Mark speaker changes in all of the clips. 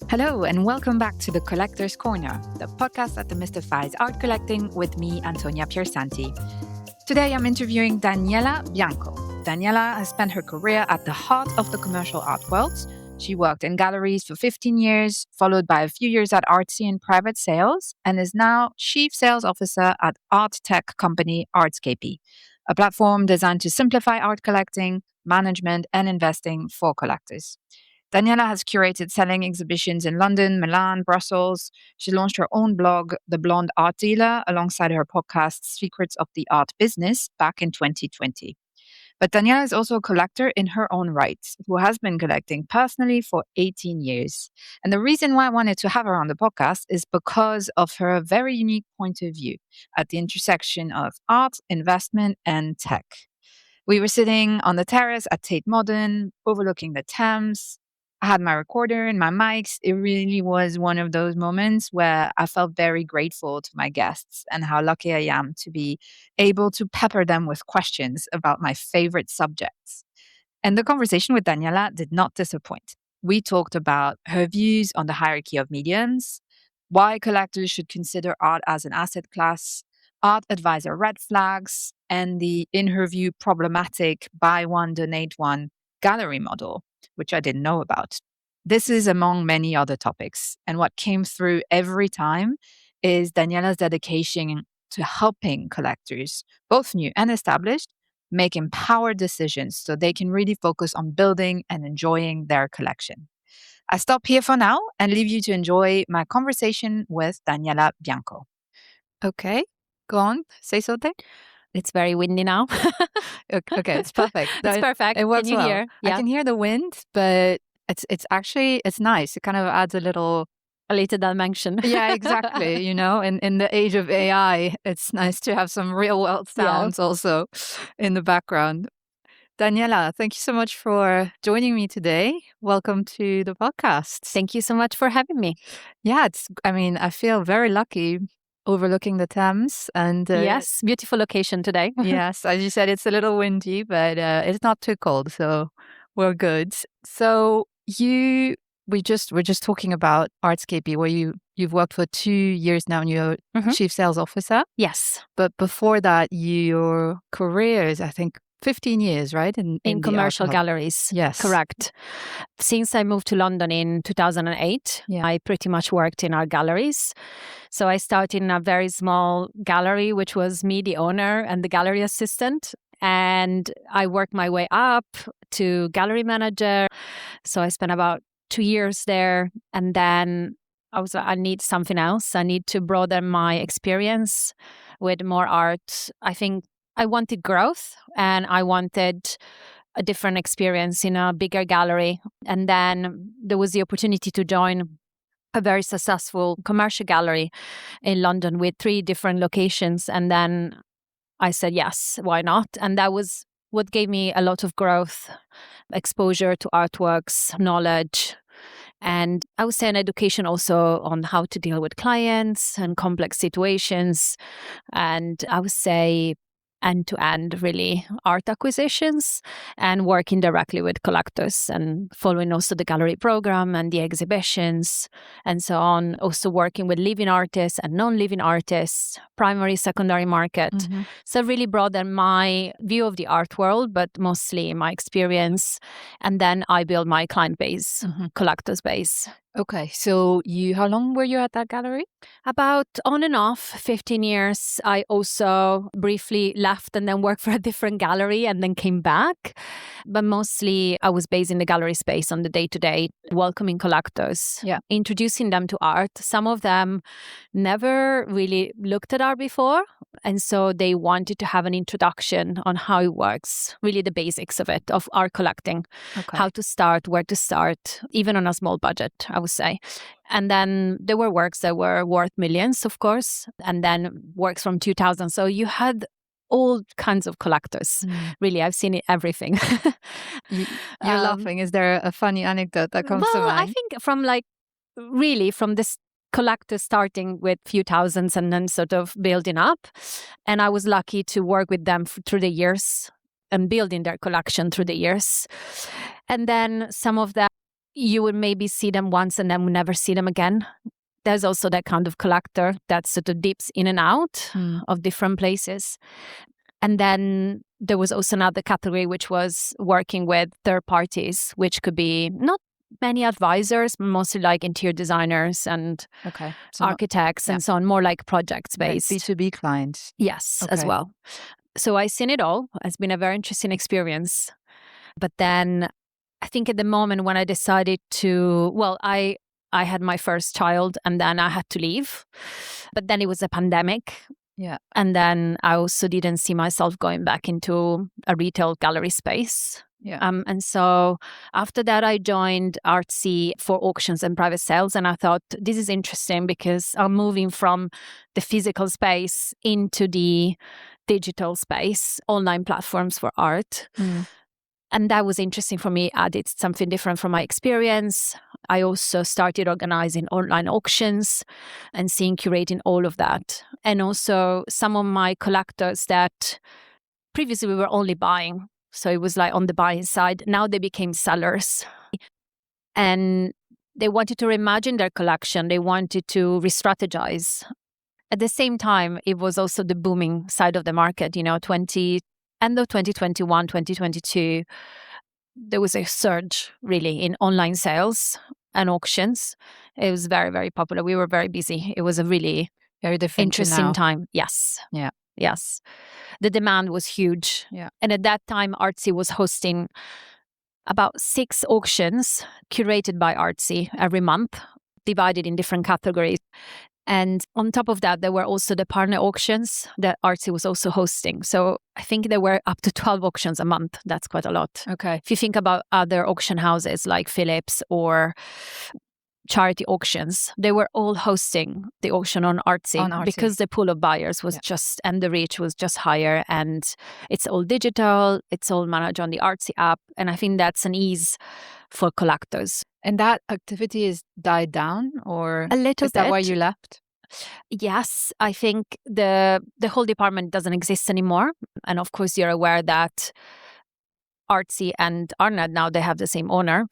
Speaker 1: Hello, and welcome back to The Collector's Corner, the podcast that demystifies art collecting with me, Antonia Piersanti. Today, I'm interviewing Daniela Bianco. Daniela has spent her career at the heart of the commercial art world. She worked in galleries for 15 years, followed by a few years at Artsy in private sales, and is now Chief Sales Officer at art tech company Artscapy, a platform designed to simplify art collecting, management, and investing for collectors. Daniela has curated selling exhibitions in London, Milan, Brussels. She launched her own blog, The Blonde Art Dealer, alongside her podcast, Secrets of the Art Business, back in 2020. But Daniela is also a collector in her own right, who has been collecting personally for 18 years. And the reason why I wanted to have her on the podcast is because of her very unique point of view at the intersection of art, investment, and tech. We were sitting on the terrace at Tate Modern, overlooking the Thames. I had my recorder and my mics. It really was one of those moments where I felt very grateful to my guests and how lucky I am to be able to pepper them with questions about my favorite subjects. And the conversation with Daniela did not disappoint. We talked about her views on the hierarchy of mediums, why collectors should consider art as an asset class, art advisor red flags, and the, in her view, problematic buy one, donate one gallery model, which I didn't know about. This is among many other topics. And what came through every time is Daniela's dedication to helping collectors, both new and established, make empowered decisions so they can really focus on building and enjoying their collection. I stop here for now and leave you to enjoy my conversation with Daniela Bianco. Okay, go on, say something.
Speaker 2: It's very windy now.
Speaker 1: Okay, it's perfect.
Speaker 2: It's perfect.
Speaker 1: It works
Speaker 2: Can you
Speaker 1: well.
Speaker 2: hear? Yeah.
Speaker 1: I can hear the wind, but it's actually nice. It kind of adds a little
Speaker 2: dimension.
Speaker 1: Yeah, exactly. In the age of AI, it's nice to have some real world sounds also in the background. Daniela, thank you so much for joining me today. Welcome to the podcast.
Speaker 2: Thank you so much for having me.
Speaker 1: Yeah, I feel very lucky overlooking the Thames and
Speaker 2: yes, beautiful location today.
Speaker 1: Yes, as you said, it's a little windy, but it's not too cold, so we're good. So we're just talking about Artscapy, where you've worked for 2 years now, and you're Chief Sales Officer.
Speaker 2: Yes,
Speaker 1: but before that, your career is, I think, 15 years, right?
Speaker 2: In commercial galleries.
Speaker 1: Yes.
Speaker 2: Correct. Since I moved to London in 2008, I pretty much worked in art galleries. So I started in a very small gallery, which was me, the owner, and the gallery assistant. And I worked my way up to gallery manager. So I spent about 2 years there. And then I need something else. I need to broaden my experience with more art. I think I wanted growth and I wanted a different experience in a bigger gallery. And then there was the opportunity to join a very successful commercial gallery in London with 3 different locations. And then I said, yes, why not? And that was what gave me a lot of growth, exposure to artworks, knowledge, and I would say an education also on how to deal with clients and complex situations. And I would say end-to-end, really, art acquisitions and working directly with collectors and following also the gallery program and the exhibitions and so on. Also working with living artists and non-living artists, primary, secondary market. So really broadened my view of the art world, but mostly my experience. And then I built my client base, collectors base.
Speaker 1: Okay, so how long were you at that gallery?
Speaker 2: About on and off 15 years. I also briefly left and then worked for a different gallery and then came back. But mostly I was based in the gallery space on the day-to-day, welcoming collectors, introducing them to art. Some of them never really looked at art before. And so they wanted to have an introduction on how it works, really the basics of it, of art collecting, how to start, where to start, even on a small budget, I would say. And then there were works that were worth millions, of course, and then works from 2000. So you had all kinds of collectors. Really, I've seen everything.
Speaker 1: You're laughing. Is there a funny anecdote that comes to mind?
Speaker 2: I think from this collectors starting with few thousands and then sort of building up. And I was lucky to work with them through the years and building their collection through the years. And then some of them, you would maybe see them once and then would never see them again. There's also that kind of collector that sort of dips in and out of different places. And then there was also another category, which was working with third parties, which could be not many advisors, but mostly like interior designers and architects and so on, more like projects based.
Speaker 1: Like B2B clients.
Speaker 2: Yes, as well. So I've seen it all. It's been a very interesting experience. But then I think at the moment when I decided to, I had my first child and then I had to leave. But then it was a pandemic.
Speaker 1: Yeah.
Speaker 2: And then I also didn't see myself going back into a retail gallery space.
Speaker 1: Yeah.
Speaker 2: And so after that, I joined Artsy for auctions and private sales. And I thought, this is interesting because I'm moving from the physical space into the digital space, online platforms for art. And that was interesting for me. Added something different from my experience. I also started organizing online auctions and curating all of that. And also some of my collectors that previously we were only buying. So it was like on the buying side. Now they became sellers. And they wanted to reimagine their collection. They wanted to re-strategize. At the same time, it was also the booming side of the market, end of 2021, 2022, there was a surge really in online sales and auctions. It was very, very popular. We were very busy. It was a really
Speaker 1: very different
Speaker 2: interesting time. Yes.
Speaker 1: Yeah.
Speaker 2: Yes. The demand was huge.
Speaker 1: Yeah.
Speaker 2: And at that time, Artsy was hosting about 6 auctions curated by Artsy every month, divided in different categories. And on top of that, there were also the partner auctions that Artsy was also hosting. So I think there were up to 12 auctions a month. That's quite a lot.
Speaker 1: Okay.
Speaker 2: If you think about other auction houses like Philips or charity auctions, they were all hosting the auction on Artsy. Because the pool of buyers was and the reach was just higher. And it's all digital. It's all managed on the Artsy app. And I think that's an ease for collectors.
Speaker 1: And that activity is died down, or
Speaker 2: a little bit.
Speaker 1: Is that why you left?
Speaker 2: Yes, I think the whole department doesn't exist anymore. And of course, you're aware that Artsy and Arnett now they have the same owner.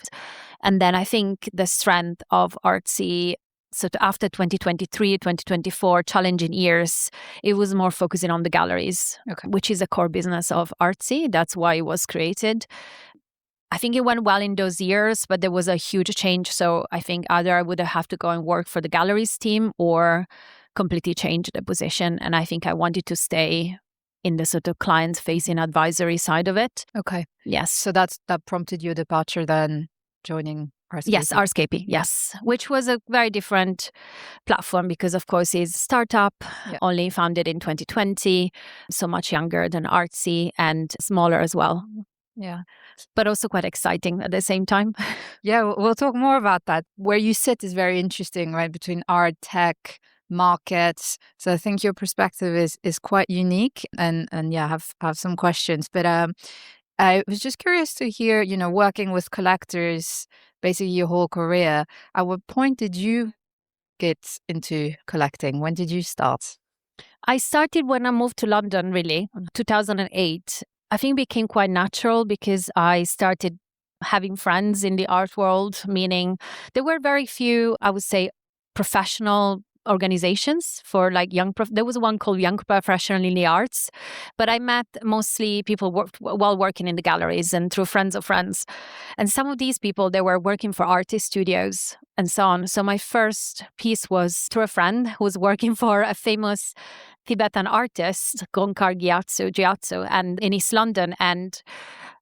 Speaker 2: And then I think the strength of Artsy, so after 2023, 2024 challenging years, it was more focusing on the galleries, which is a core business of Artsy. That's why it was created. I think it went well in those years, but there was a huge change. So I think either I would have to go and work for the galleries team or completely change the position. And I think I wanted to stay in the sort of client-facing advisory side of it.
Speaker 1: Okay.
Speaker 2: Yes.
Speaker 1: So that prompted your departure then, joining Artscapy?
Speaker 2: Yes, Artscapy, yes. Which was a very different platform because, of course, it's a startup, only founded in 2020, so much younger than Artsy and smaller as well.
Speaker 1: Yeah.
Speaker 2: But also quite exciting at the same time.
Speaker 1: Yeah, we'll talk more about that. Where you sit is very interesting, right? Between art, tech, markets. So I think your perspective is quite unique and have some questions. But I was just curious to hear, working with collectors basically your whole career, at what point did you get into collecting? When did you start?
Speaker 2: I started when I moved to London, really, 2008. I think it became quite natural because I started having friends in the art world, meaning there were very few, I would say, professional organizations for like there was one called Young Professional in the Arts, but I met mostly people while working in the galleries and through friends of friends. And some of these people, they were working for artist studios and so on. So my first piece was through a friend who was working for a famous Tibetan artist, Gonkar Gyatso, and in East London. And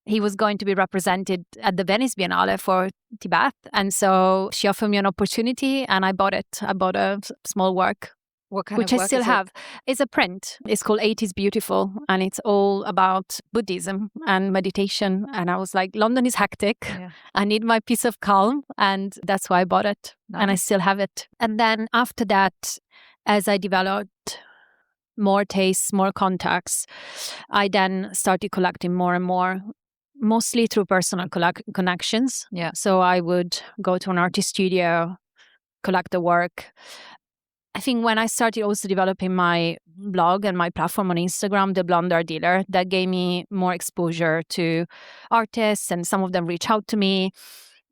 Speaker 2: he was going to be represented at the Venice Biennale for Tibet. And so she offered me an opportunity and I bought it. I bought a small work.
Speaker 1: What kind
Speaker 2: which
Speaker 1: of work
Speaker 2: I still
Speaker 1: is
Speaker 2: have. It's a print. It's called 80's Beautiful. And it's all about Buddhism and meditation. And I was like, London is hectic.
Speaker 1: Yeah.
Speaker 2: I need my peace of calm. And that's why I bought it.
Speaker 1: Nice.
Speaker 2: And I still have it. And then after that, as I developed more tastes, more contacts, I then started collecting more and more, mostly through personal connections.
Speaker 1: Yeah.
Speaker 2: So I would go to an artist studio, collect the work. I think when I started also developing my blog and my platform on Instagram, The Blonde Art Dealer, that gave me more exposure to artists, and some of them reach out to me.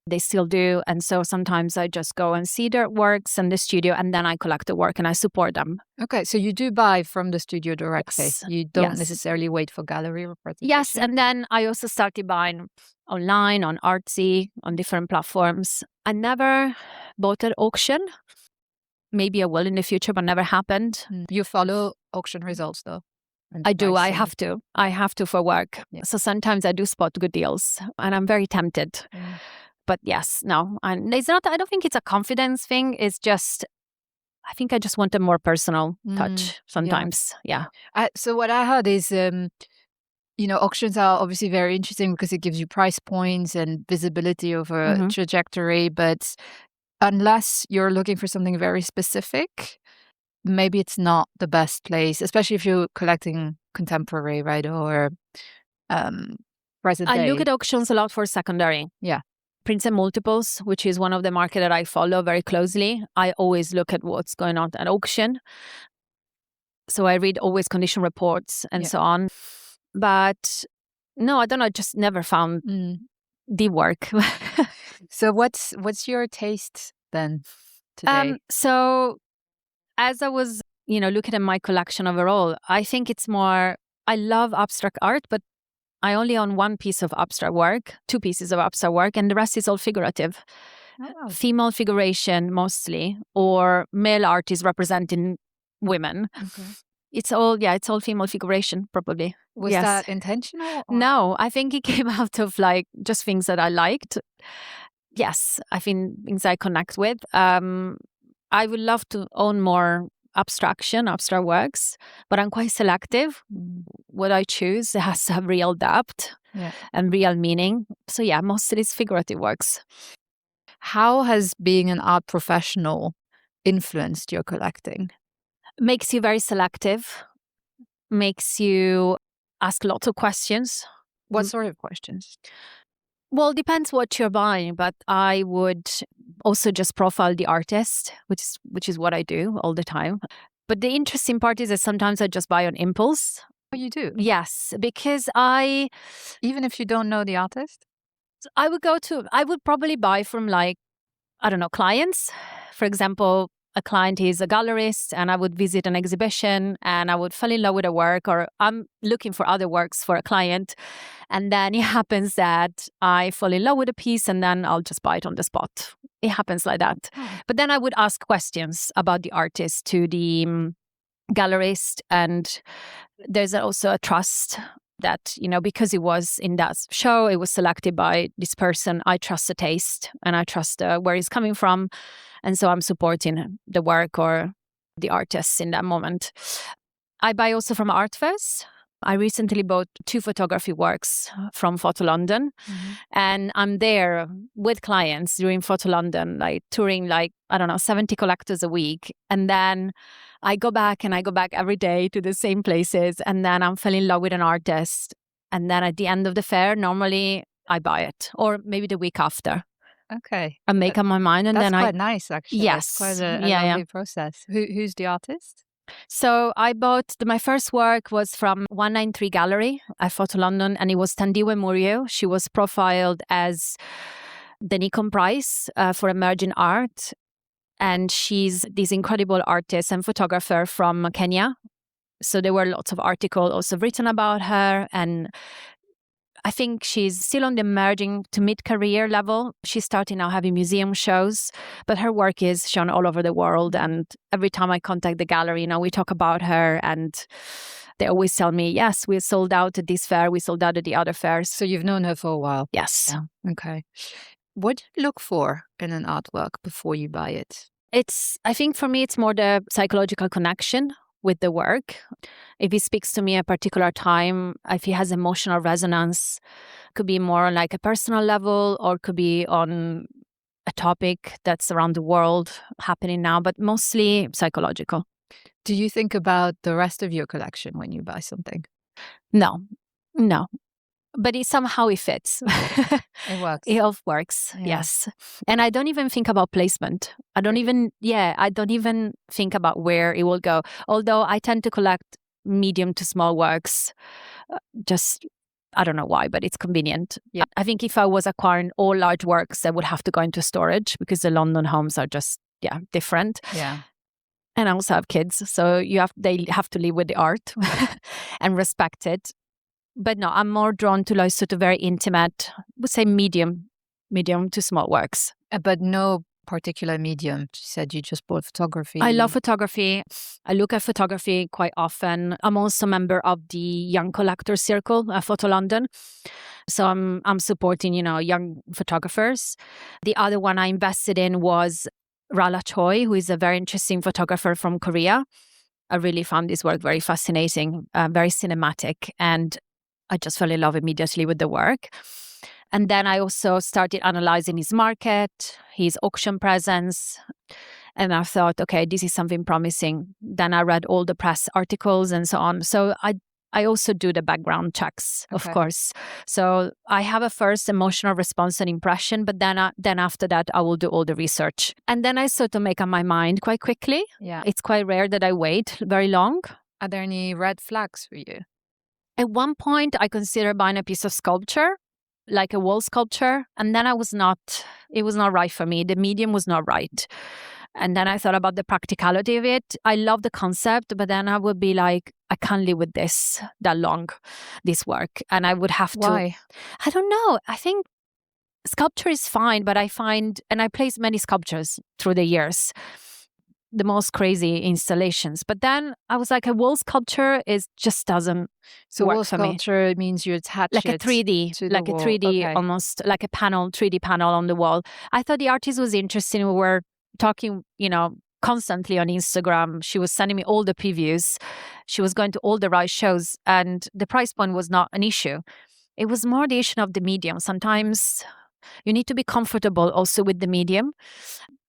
Speaker 2: They still do. And so sometimes I just go and see their works in the studio, and then I collect the work and I support them.
Speaker 1: Okay, so you do buy from the studio directly.
Speaker 2: Yes.
Speaker 1: You don't
Speaker 2: Yes.
Speaker 1: necessarily wait for gallery representation.
Speaker 2: Yes, and then I also started buying online, on Artsy, on different platforms. I never bought at auction. Maybe I will in the future, but never happened.
Speaker 1: You follow auction results though?
Speaker 2: I do. I
Speaker 1: pricing.
Speaker 2: have to. I have to for work.
Speaker 1: Yeah.
Speaker 2: So sometimes I do spot good deals, and I'm very tempted. But yes, no. And it's not, I don't think it's a confidence thing. It's just, I think I just want a more personal touch sometimes. Yeah.
Speaker 1: So what I heard is, auctions are obviously very interesting because it gives you price points and visibility over a trajectory. But unless you're looking for something very specific, maybe it's not the best place, especially if you're collecting contemporary, right? Or present day.
Speaker 2: I look at auctions a lot for secondary.
Speaker 1: Yeah.
Speaker 2: Prints and multiples, which is one of the market that I follow very closely. I always look at what's going on at auction. So I read always condition reports and so on. But no, I don't know. I just never found the work.
Speaker 1: So what's your taste then today?
Speaker 2: So as I was, looking at my collection overall, I think it's more, I love abstract art, but I only own one piece of abstract work, 2 pieces of abstract work, and the rest is all figurative.
Speaker 1: Oh.
Speaker 2: Female figuration mostly, or male artists representing women.
Speaker 1: Okay.
Speaker 2: It's all female figuration, probably.
Speaker 1: Was that intentional? Or?
Speaker 2: No, I think it came out of just things that I liked. Yes, I think things I connect with. I would love to own more abstract works, but I'm quite selective. What I choose has to have real depth and real meaning. So yeah, mostly it's figurative works.
Speaker 1: How has being an art professional influenced your collecting?
Speaker 2: Makes you very selective, makes you ask lots of questions.
Speaker 1: What sort of questions?
Speaker 2: Well, it depends what you're buying, but I would also just profile the artist, which is what I do all the time. But the interesting part is that sometimes I just buy on impulse.
Speaker 1: Oh, you do?
Speaker 2: Yes, because
Speaker 1: even if you don't know the artist?
Speaker 2: I would probably buy from clients. For example, a client is a gallerist and I would visit an exhibition and I would fall in love with a work, or I'm looking for other works for a client. And then it happens that I fall in love with a piece and then I'll just buy it on the spot. It happens like that. But then I would ask questions about the artist to the gallerist. And there's also a trust that, because it was in that show, it was selected by this person. I trust the taste and I trust where it's coming from. And so I'm supporting the work or the artists in that moment. I buy also from art fairs. I recently bought 2 photography works from Photo London. And I'm there with clients during Photo London, touring 70 collectors a week. And then I go back every day to the same places. And then I'm falling in love with an artist. And then at the end of the fair, normally I buy it, or maybe the week after.
Speaker 1: Okay.
Speaker 2: I make up my mind, and
Speaker 1: that's
Speaker 2: then
Speaker 1: quite nice, actually.
Speaker 2: Yes.
Speaker 1: That's quite a lovely process. Who's the artist?
Speaker 2: So I bought my first work was from 193 Gallery at Photo London, and it was Tandiwe Murio. She was profiled as the Nikon Prize for emerging art, and she's this incredible artist and photographer from Kenya. So there were lots of articles also written about her, and I think she's still on the emerging to mid-career level. She's starting now having museum shows, but her work is shown all over the world. And every time I contact the gallery, we talk about her, and they always tell me, yes, we sold out at this fair, we sold out at the other fairs.
Speaker 1: So you've known her for a while?
Speaker 2: Yes.
Speaker 1: Yeah. Okay. What do you look for in an artwork before you buy it?
Speaker 2: I think for me, it's more the psychological connection with the work. If it speaks to me at a particular time, if it has emotional resonance, could be more on a personal level, or could be on a topic that's around the world happening now, but mostly psychological.
Speaker 1: Do you think about the rest of your collection when you buy something?
Speaker 2: No. But somehow it fits.
Speaker 1: It works.
Speaker 2: It all works, yes. And I don't even think about placement. I don't even think about where it will go. Although I tend to collect medium to small works, just I don't know why, but it's convenient.
Speaker 1: Yeah.
Speaker 2: I think if I was acquiring all large works, I would have to go into storage because the London homes are just, different.
Speaker 1: Yeah.
Speaker 2: And I also have kids, so they have to live with the art and respect it. But no, I'm more drawn to like sort of very intimate, I would say medium to small works.
Speaker 1: But no particular medium. You said you just bought photography.
Speaker 2: I love photography. I look at photography quite often. I'm also a member of the Young Collectors Circle at Photo London. So I'm supporting, young photographers. The other one I invested in was Rala Choi, who is a very interesting photographer from Korea. I really found his work very fascinating, very cinematic, and I just fell in love immediately with the work. And then I also started analyzing his market, his auction presence, and I thought, okay, this is something promising. Then I read all the press articles and so on. So I also do the background checks, of course. So I have a first emotional response and impression, but then after that, I will do all the research. And then I sort of make up my mind quite quickly.
Speaker 1: Yeah.
Speaker 2: It's quite rare that I wait very long.
Speaker 1: Are there any red flags for you?
Speaker 2: At one point, I considered buying a piece of sculpture, like a wall sculpture, and then it was not right for me. The medium was not right. And then I thought about the practicality of it. I love the concept, but then I would be like, I can't live with this that long, this work. And I would have to.
Speaker 1: Why?
Speaker 2: I don't know. I think sculpture is fine, but I placed many sculptures through the years, the most crazy installations. But then I was like, a wall sculpture just doesn't work
Speaker 1: wall
Speaker 2: for me.
Speaker 1: sculpture means you attach
Speaker 2: like
Speaker 1: it
Speaker 2: a 3D,
Speaker 1: to the
Speaker 2: like
Speaker 1: wall.
Speaker 2: a 3D,
Speaker 1: Okay.
Speaker 2: almost like a 3D panel on the wall. I thought the artist was interesting. We were talking, constantly on Instagram. She was sending me all the previews. She was going to all the right shows, and the price point was not an issue. It was more the issue of the medium. Sometimes you need to be comfortable also with the medium.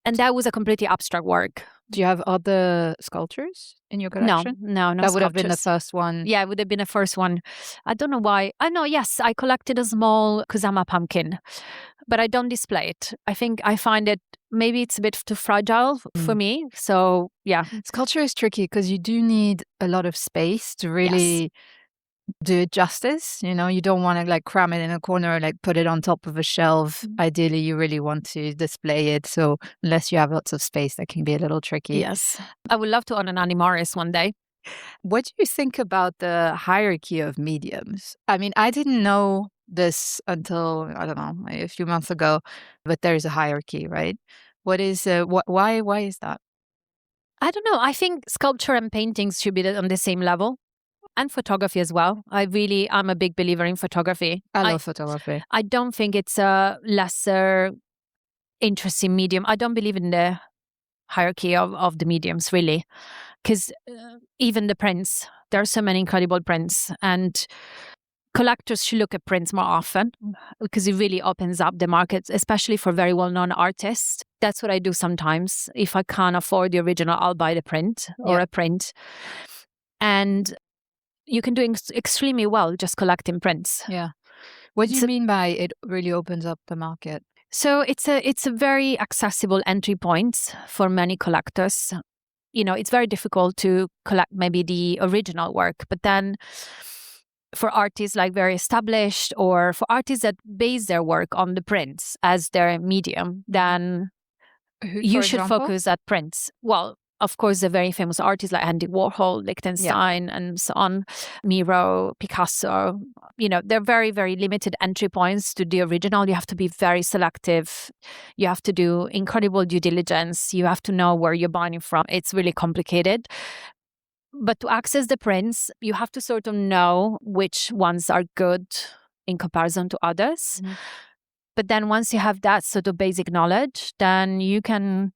Speaker 2: And that was a completely abstract work.
Speaker 1: Do you have other sculptures in your collection?
Speaker 2: No.
Speaker 1: That would have been the first one.
Speaker 2: Yeah, it would have been the first one. I don't know why. I know, yes, I collected a small Kusama pumpkin, but I don't display it. I think I find it, maybe it's a bit too fragile for me. So, yeah.
Speaker 1: Sculpture is tricky because you do need a lot of space to really do it justice. You don't want to like cram it in a corner or like put it on top of a shelf. Ideally, you really want to display it. So unless you have lots of space, that can be a little tricky.
Speaker 2: Yes. I would love to own an animaris one day.
Speaker 1: What do you think about the hierarchy of mediums? I mean, I didn't know this until, I don't know, a few months ago, but there's a hierarchy, right? What is, why is that?
Speaker 2: I don't know. I think sculpture and paintings should be on the same level. And photography as well. I'm a big believer in photography.
Speaker 1: I love photography.
Speaker 2: I don't think it's a lesser interesting medium. I don't believe in the hierarchy of the mediums, really. Because even the prints, there are so many incredible prints. And collectors should look at prints more often because it really opens up the market, especially for very well-known artists. That's what I do sometimes. If I can't afford the original, I'll buy the print or a print. And you can do extremely well just collecting prints.
Speaker 1: Yeah. What do you mean by it really opens up the market?
Speaker 2: So it's a very accessible entry point for many collectors. It's very difficult to collect maybe the original work, but then for artists like very established or for artists that base their work on the prints as their medium, then you should focus at prints. Well, of course, the very famous artists like Andy Warhol, Lichtenstein, and so on, Miro, Picasso, they're very, very limited entry points to the original. You have to be very selective. You have to do incredible due diligence. You have to know where you're buying from. It's really complicated. But to access the prints, you have to sort of know which ones are good in comparison to others. Mm-hmm. But then once you have that sort of basic knowledge, then you can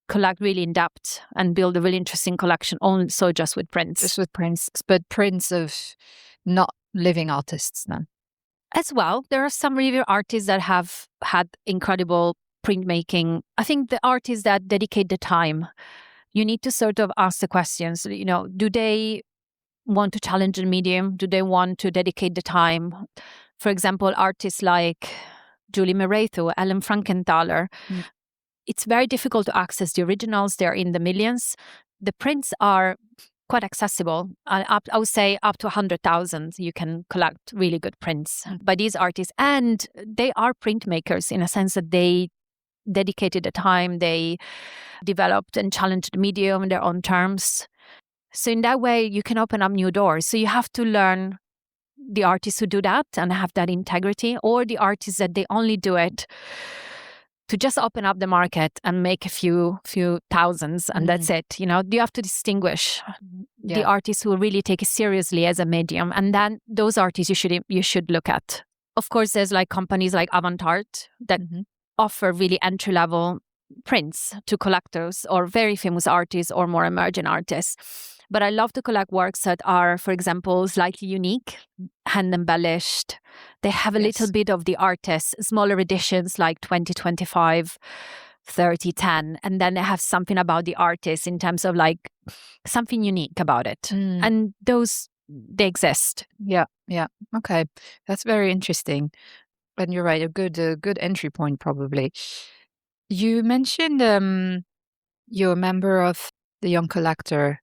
Speaker 2: collect really in depth and build a really interesting collection also just with prints.
Speaker 1: Just with prints, but prints of not living artists then?
Speaker 2: As well, there are some really artists that have had incredible printmaking. I think the artists that dedicate the time, you need to sort of ask the questions, do they want to challenge the medium? Do they want to dedicate the time? For example, artists like Julie Moretho, Ellen Frankenthaler, it's very difficult to access the originals. They're in the millions. The prints are quite accessible. I would say up to 100,000, you can collect really good prints by these artists. And they are printmakers in a sense that they dedicated the time, they developed and challenged the medium in their own terms. So in that way, you can open up new doors. So you have to learn the artists who do that and have that integrity, or the artists that they only do it to just open up the market and make a few thousands, and that's it. You know, you have to distinguish the artists who really take it seriously as a medium, and then those artists you should look at. Of course, there's like companies like Avant-Art that offer really entry-level prints to collectors or very famous artists or more emerging artists. But I love to collect works that are, for example, slightly unique, hand embellished. They have a little bit of the artist, smaller editions like 2025, 30, 10. And then they have something about the artist in terms of like something unique about it. And those, they exist.
Speaker 1: Yeah. Okay. That's very interesting. And you're right, a good entry point probably. You mentioned you're a member of the Young Collector,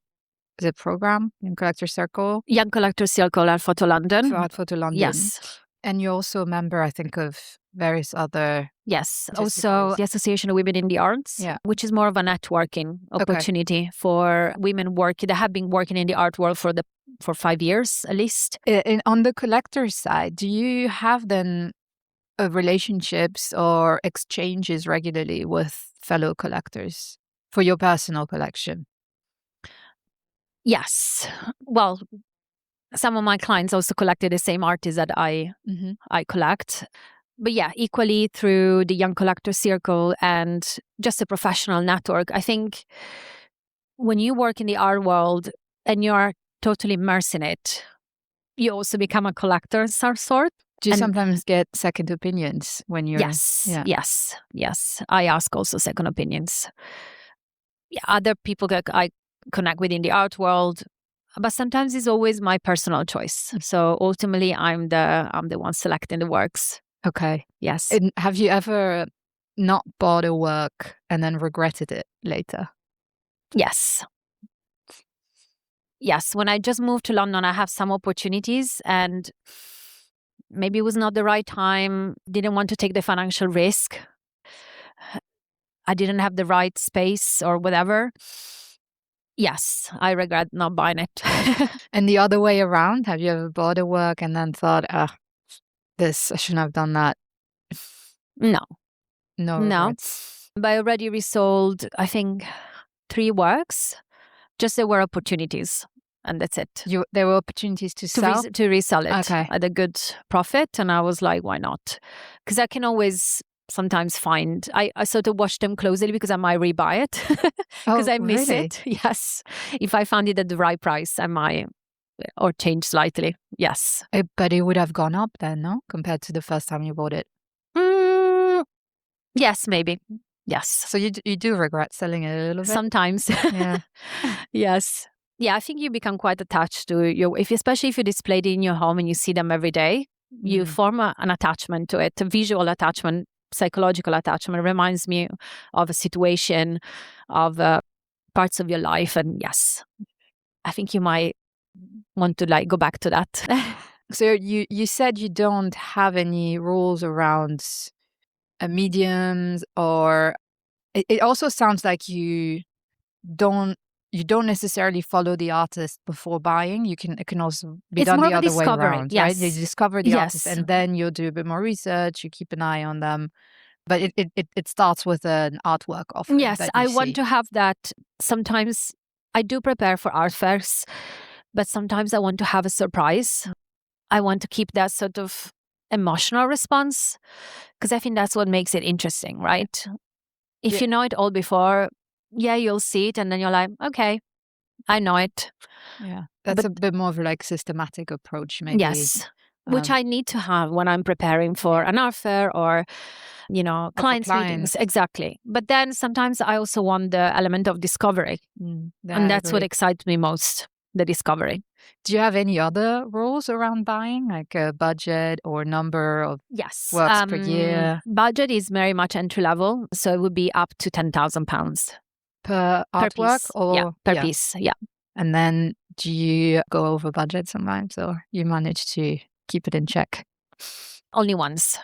Speaker 1: the program, Young Collector Circle?
Speaker 2: Young Collector Circle at Photo London.
Speaker 1: At Photo London.
Speaker 2: Yes.
Speaker 1: And you're also a member, I think, of various other...
Speaker 2: Yes. Also, the Association of Women in the Arts, which is more of a networking opportunity for women that have been working in the art world for 5 years at least.
Speaker 1: On the collector side, do you have then relationships or exchanges regularly with fellow collectors for your personal collection?
Speaker 2: Yes. Well, some of my clients also collected the same artists that I collect. But yeah, equally through the Young Collector Circle and just a professional network. I think when you work in the art world and you're totally immersed in it, you also become a collector of some sort.
Speaker 1: Do you sometimes get second opinions when you're...
Speaker 2: Yes. I ask also second opinions. Yeah, other people that I connect with in the art world, but sometimes it's always my personal choice. So ultimately, I'm the one selecting the works.
Speaker 1: Okay.
Speaker 2: Yes.
Speaker 1: And have you ever not bought a work and then regretted it later?
Speaker 2: Yes. When I just moved to London, I have some opportunities and maybe it was not the right time. Didn't want to take the financial risk. I didn't have the right space or whatever. Yes, I regret not buying it.
Speaker 1: And the other way around, have you ever bought a work and then thought, I shouldn't have done that?
Speaker 2: No.
Speaker 1: Regrets.
Speaker 2: But I already resold, I think, 3 works. Just there were opportunities, and that's it.
Speaker 1: There were opportunities to sell?
Speaker 2: To resell it at a good profit, and I was like, why not? Because I can always... sometimes find I sort of watch them closely because I might rebuy it because I miss it. Yes, if I found it at the right price, I might or change slightly. Yes,
Speaker 1: but it would have gone up then, no, compared to the first time you bought it.
Speaker 2: Yes, maybe. Yes.
Speaker 1: So you do regret selling it a little bit
Speaker 2: sometimes.
Speaker 1: Yeah.
Speaker 2: Yes. Yeah, I think you become quite attached to especially if you display it in your home and you see them every day. You form an attachment to it, a visual attachment. Psychological attachment. Reminds me of a situation, of parts of your life, and yes, I think you might want to go back to that.
Speaker 1: So you said you don't have any rules around mediums, or it also sounds like you don't necessarily follow the artist before buying. It can also be done the other way around, right? You discover the artist and then you'll do a bit more research, you keep an eye on them. But it starts with an artwork often.
Speaker 2: Yes, I want to have that. Sometimes I do prepare for art fairs, but sometimes I want to have a surprise. I want to keep that sort of emotional response because I think that's what makes it interesting, right? If you know it all before, you'll see it and then you're like, okay, I know it.
Speaker 1: Yeah, that's a bit more of systematic approach, maybe.
Speaker 2: Yes, which I need to have when I'm preparing for an art fair or, clients' meetings. Exactly. But then sometimes I also want the element of discovery. And that's what excites me most, the discovery.
Speaker 1: Do you have any other rules around buying, like a budget or number of works per year?
Speaker 2: Budget is very much entry level, so it would be up to £10,000
Speaker 1: per artwork,
Speaker 2: piece. Per piece. Yeah.
Speaker 1: And then do you go over budget sometimes, or you manage to keep it in check?
Speaker 2: Only once.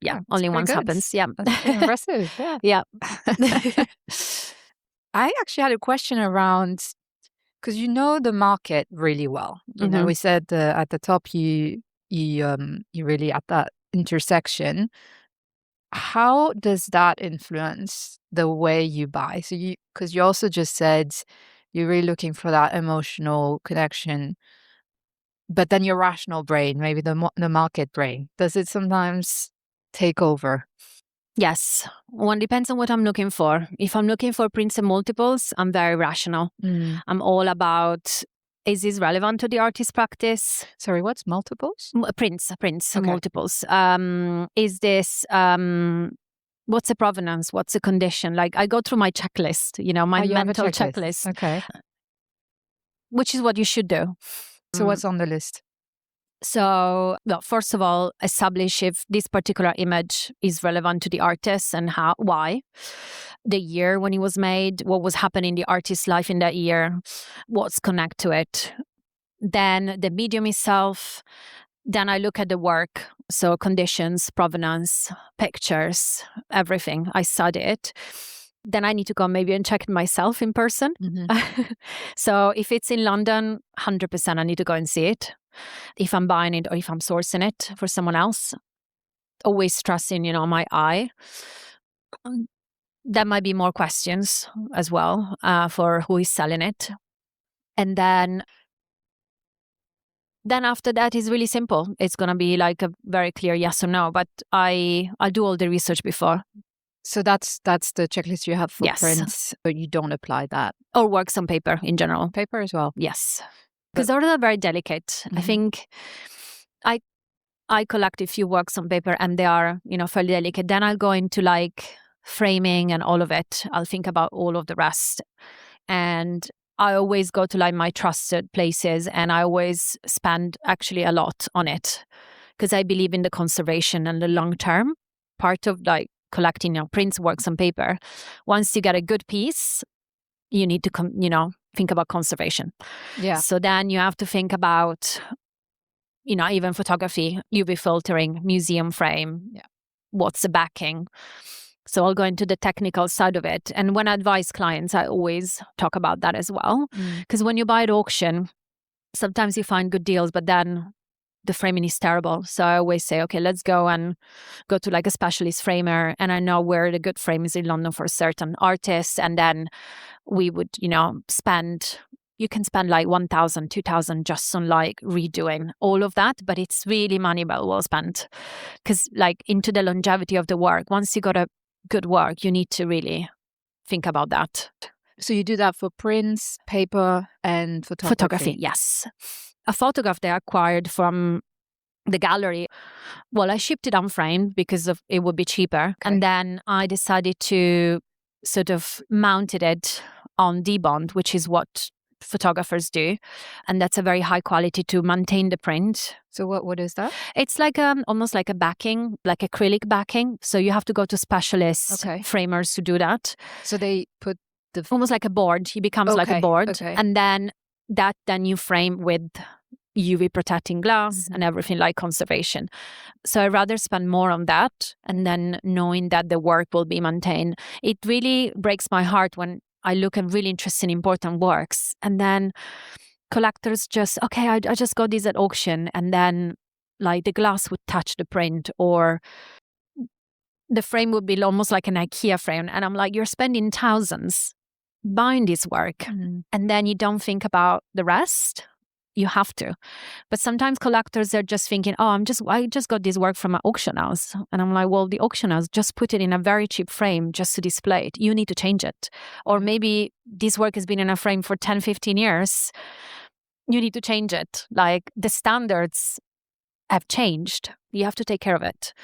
Speaker 2: Yeah,
Speaker 1: Oh,
Speaker 2: only once happens. Yeah.
Speaker 1: That's pretty impressive. Yeah.
Speaker 2: Yeah.
Speaker 1: I actually had a question around, because you know the market really well. You know, we said at the top you really at that intersection. How does that influence the way you buy? So because you also just said you're really looking for that emotional connection, but then your rational brain, maybe the market brain, does it sometimes take over?
Speaker 2: Yes. One depends on what I'm looking for. If I'm looking for prints and multiples, I'm very rational. I'm all about, is this relevant to the artist practice?
Speaker 1: Sorry, what's multiples?
Speaker 2: Prints,
Speaker 1: Okay.
Speaker 2: multiples. Is this, what's the provenance? What's the condition? Like, I go through my checklist, my
Speaker 1: You have a
Speaker 2: mental checklist.
Speaker 1: Okay.
Speaker 2: Which is what you should do.
Speaker 1: So what's on the list?
Speaker 2: So, well, first of all, establish if this particular image is relevant to the artist and why, the year when it was made, what was happening in the artist's life in that year, what's connect to it. Then the medium itself. Then I look at the work, so conditions, provenance, pictures, everything. I study it. Then I need to go maybe and check it myself in person. So if it's in London, 100% I need to go and see it. If I'm buying it or if I'm sourcing it for someone else, always trusting, my eye. There might be more questions as well for who is selling it. And then after that is really simple. It's going to be like a very clear yes or no, but I'll do all the research before.
Speaker 1: So that's the checklist you have for
Speaker 2: Yes.
Speaker 1: prints, but you don't apply that.
Speaker 2: Or works on paper in general.
Speaker 1: Paper as well?
Speaker 2: Yes. Because those are very delicate. I think I collect a few works on paper and they are, fairly delicate. Then I'll go into like framing and all of it. I'll think about all of the rest. And I always go to like my trusted places and I always spend actually a lot on it because I believe in the conservation and the long term part of like collecting prints, works on paper. Once you get a good piece, you need to, think about conservation.
Speaker 1: Yeah.
Speaker 2: So then you have to think about, even photography, UV filtering, museum frame, what's the backing. So I'll go into the technical side of it. And when I advise clients, I always talk about that as well. Because when you buy at auction, sometimes you find good deals, but then the framing is terrible. So I always say, okay, let's go to like a specialist framer. And I know where the good frame is in London for certain artists. And then we would, you can spend like 1,000, 2,000 just on like redoing all of that. But it's really money well spent. Because like into the longevity of the work, once you got a good work, you need to really think about that.
Speaker 1: So you do that for prints, paper, and photography?
Speaker 2: Photography, yes. A photograph they acquired from the gallery. Well, I shipped it unframed because it would be cheaper. Okay. And then I decided to sort of mounted it on debond, which is what photographers do. And that's a very high quality to maintain the print.
Speaker 1: So what is that?
Speaker 2: It's like almost like a backing, like acrylic backing. So you have to go to specialist framers to do that.
Speaker 1: So they put
Speaker 2: almost like a board. He becomes like a board. And then you frame with UV protecting glass and everything like conservation. So I'd rather spend more on that and then knowing that the work will be maintained. It really breaks my heart when I look at really interesting, important works and then collectors just, I just got this at auction and then like the glass would touch the print or the frame would be almost like an IKEA frame. And I'm like, you're spending thousands buying this work and then you don't think about the rest. You have to. But sometimes collectors are just thinking, I just got this work from an auction house. And I'm like, well, the auction house just put it in a very cheap frame just to display it. You need to change it. Or maybe this work has been in a frame for 10, 15 years. You need to change it. Like the standards have changed. You have to take care of it.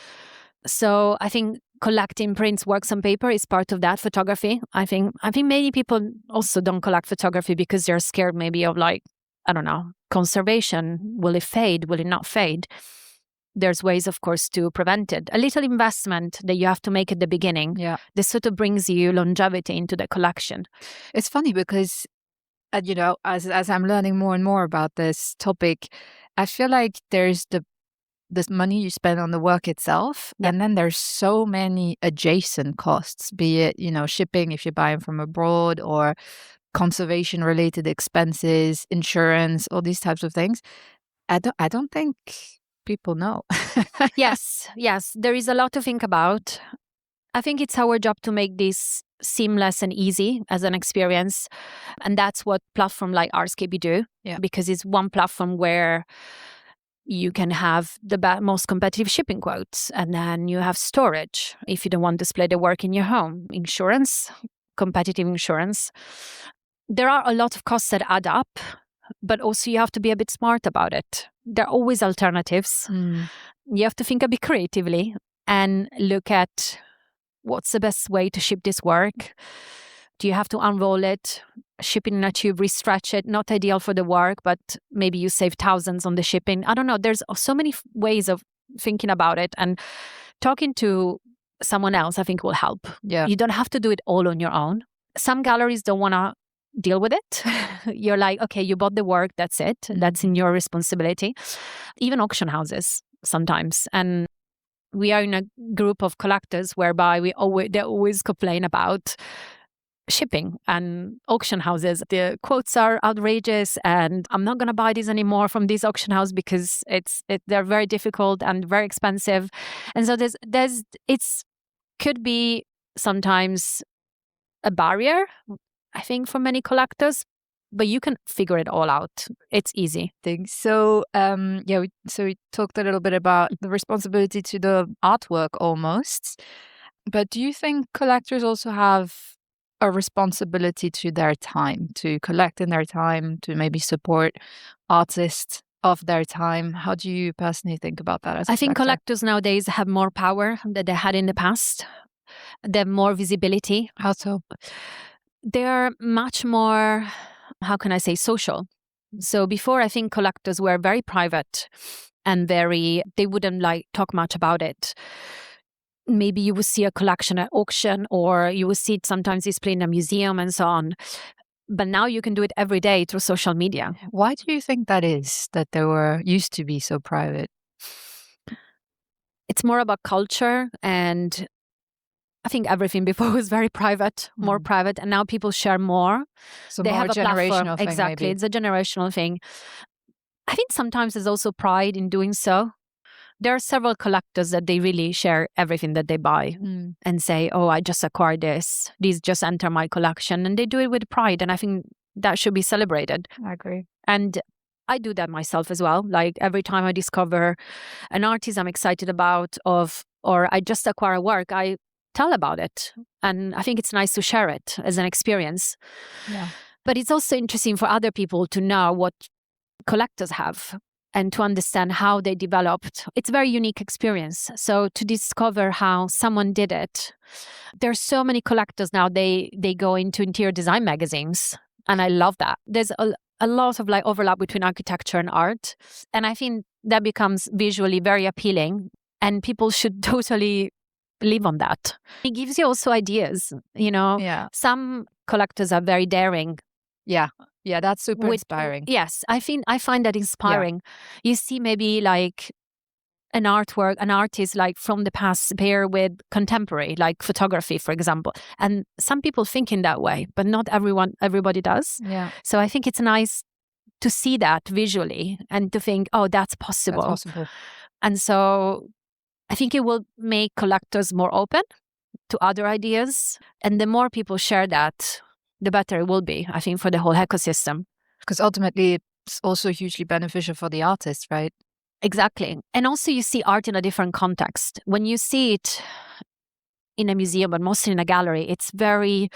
Speaker 2: So I think collecting prints, works on paper is part of that. Photography. I think many people also don't collect photography because they're scared maybe of like, I don't know, conservation. Will it fade? Will it not fade? There's ways, of course, to prevent it. A little investment that you have to make at the beginning. Yeah. This sort of brings you longevity into the collection.
Speaker 1: It's funny because as I'm learning more and more about this topic, I feel like there's this money you spend on the work itself, and then there's so many adjacent costs, be it, shipping if you're buying from abroad, or conservation related expenses, insurance, all these types of things. I don't think people know.
Speaker 2: Yes, there is a lot to think about. I think it's our job to make this seamless and easy as an experience. And that's what platform like Artscapy do, because it's one platform where you can have the most competitive shipping quotes, and then you have storage if you don't want to display the work in your home, insurance, competitive insurance. There are a lot of costs that add up, but also you have to be a bit smart about it. There are always alternatives. You have to think a bit creatively and look at what's the best way to ship this work. Do you have to unroll it, ship it in a tube, restretch it? Not ideal for the work, but maybe you save thousands on the shipping. I don't know. There's so many ways of thinking about it, and talking to someone else, I think, will help.
Speaker 1: Yeah.
Speaker 2: You don't have to do it all on your own. Some galleries don't want to deal with it. You're like, okay, you bought the work, that's it. That's in your responsibility. Even auction houses sometimes. And we are in a group of collectors whereby they always complain about shipping and auction houses. The quotes are outrageous, and I'm not going to buy these anymore from this auction house because they're very difficult and very expensive. And so it's could be sometimes a barrier, I think, for many collectors, but you can figure it all out. It's easy.
Speaker 1: So, we talked a little bit about the responsibility to the artwork almost, but do you think collectors also have a responsibility to their time, to collect in their time, to maybe support artists of their time? How do you personally think about that?
Speaker 2: I think collectors nowadays have more power than they had in the past. They have more visibility.
Speaker 1: How so?
Speaker 2: They're much more, how can I say, social. So before, I think collectors were very private and they wouldn't talk much about it. Maybe you would see a collection at auction, or you would see it sometimes displayed in a museum and so on. But now you can do it every day through social media.
Speaker 1: Why do you think that is, that they used to be so private?
Speaker 2: It's more about culture, and I think everything before was very private, more private, and now people share more.
Speaker 1: So they have a generational thing.
Speaker 2: Exactly,
Speaker 1: maybe.
Speaker 2: It's a generational thing. I think sometimes there's also pride in doing so. There are several collectors that they really share everything that they buy and say, oh, I just acquired this. These just enter my collection. And they do it with pride. And I think that should be celebrated.
Speaker 1: I agree.
Speaker 2: And I do that myself as well. Like every time I discover an artist I'm excited about or I just acquire a work, I tell about it. And I think it's nice to share it as an experience.
Speaker 1: Yeah.
Speaker 2: But it's also interesting for other people to know what collectors have and to understand how they developed. It's a very unique experience. So to discover how someone did it, there's so many collectors now, they go into interior design magazines. And I love that. There's a lot of overlap between architecture and art. And I think that becomes visually very appealing, and people should totally live on that. It gives you also ideas,
Speaker 1: Yeah.
Speaker 2: Some collectors are very daring.
Speaker 1: Yeah, that's super inspiring.
Speaker 2: Yes, I find that inspiring. Yeah. You see maybe an artist from the past pair with contemporary, like photography, for example. And some people think in that way, but not everybody does.
Speaker 1: Yeah.
Speaker 2: So I think it's nice to see that visually and to think, oh, that's possible.
Speaker 1: That's possible.
Speaker 2: And so I think it will make collectors more open to other ideas. And the more people share that, the better it will be, I think, for the whole ecosystem.
Speaker 1: Because ultimately, it's also hugely beneficial for the artist, right?
Speaker 2: Exactly. And also you see art in a different context. When you see it in a museum, but mostly in a gallery, it's very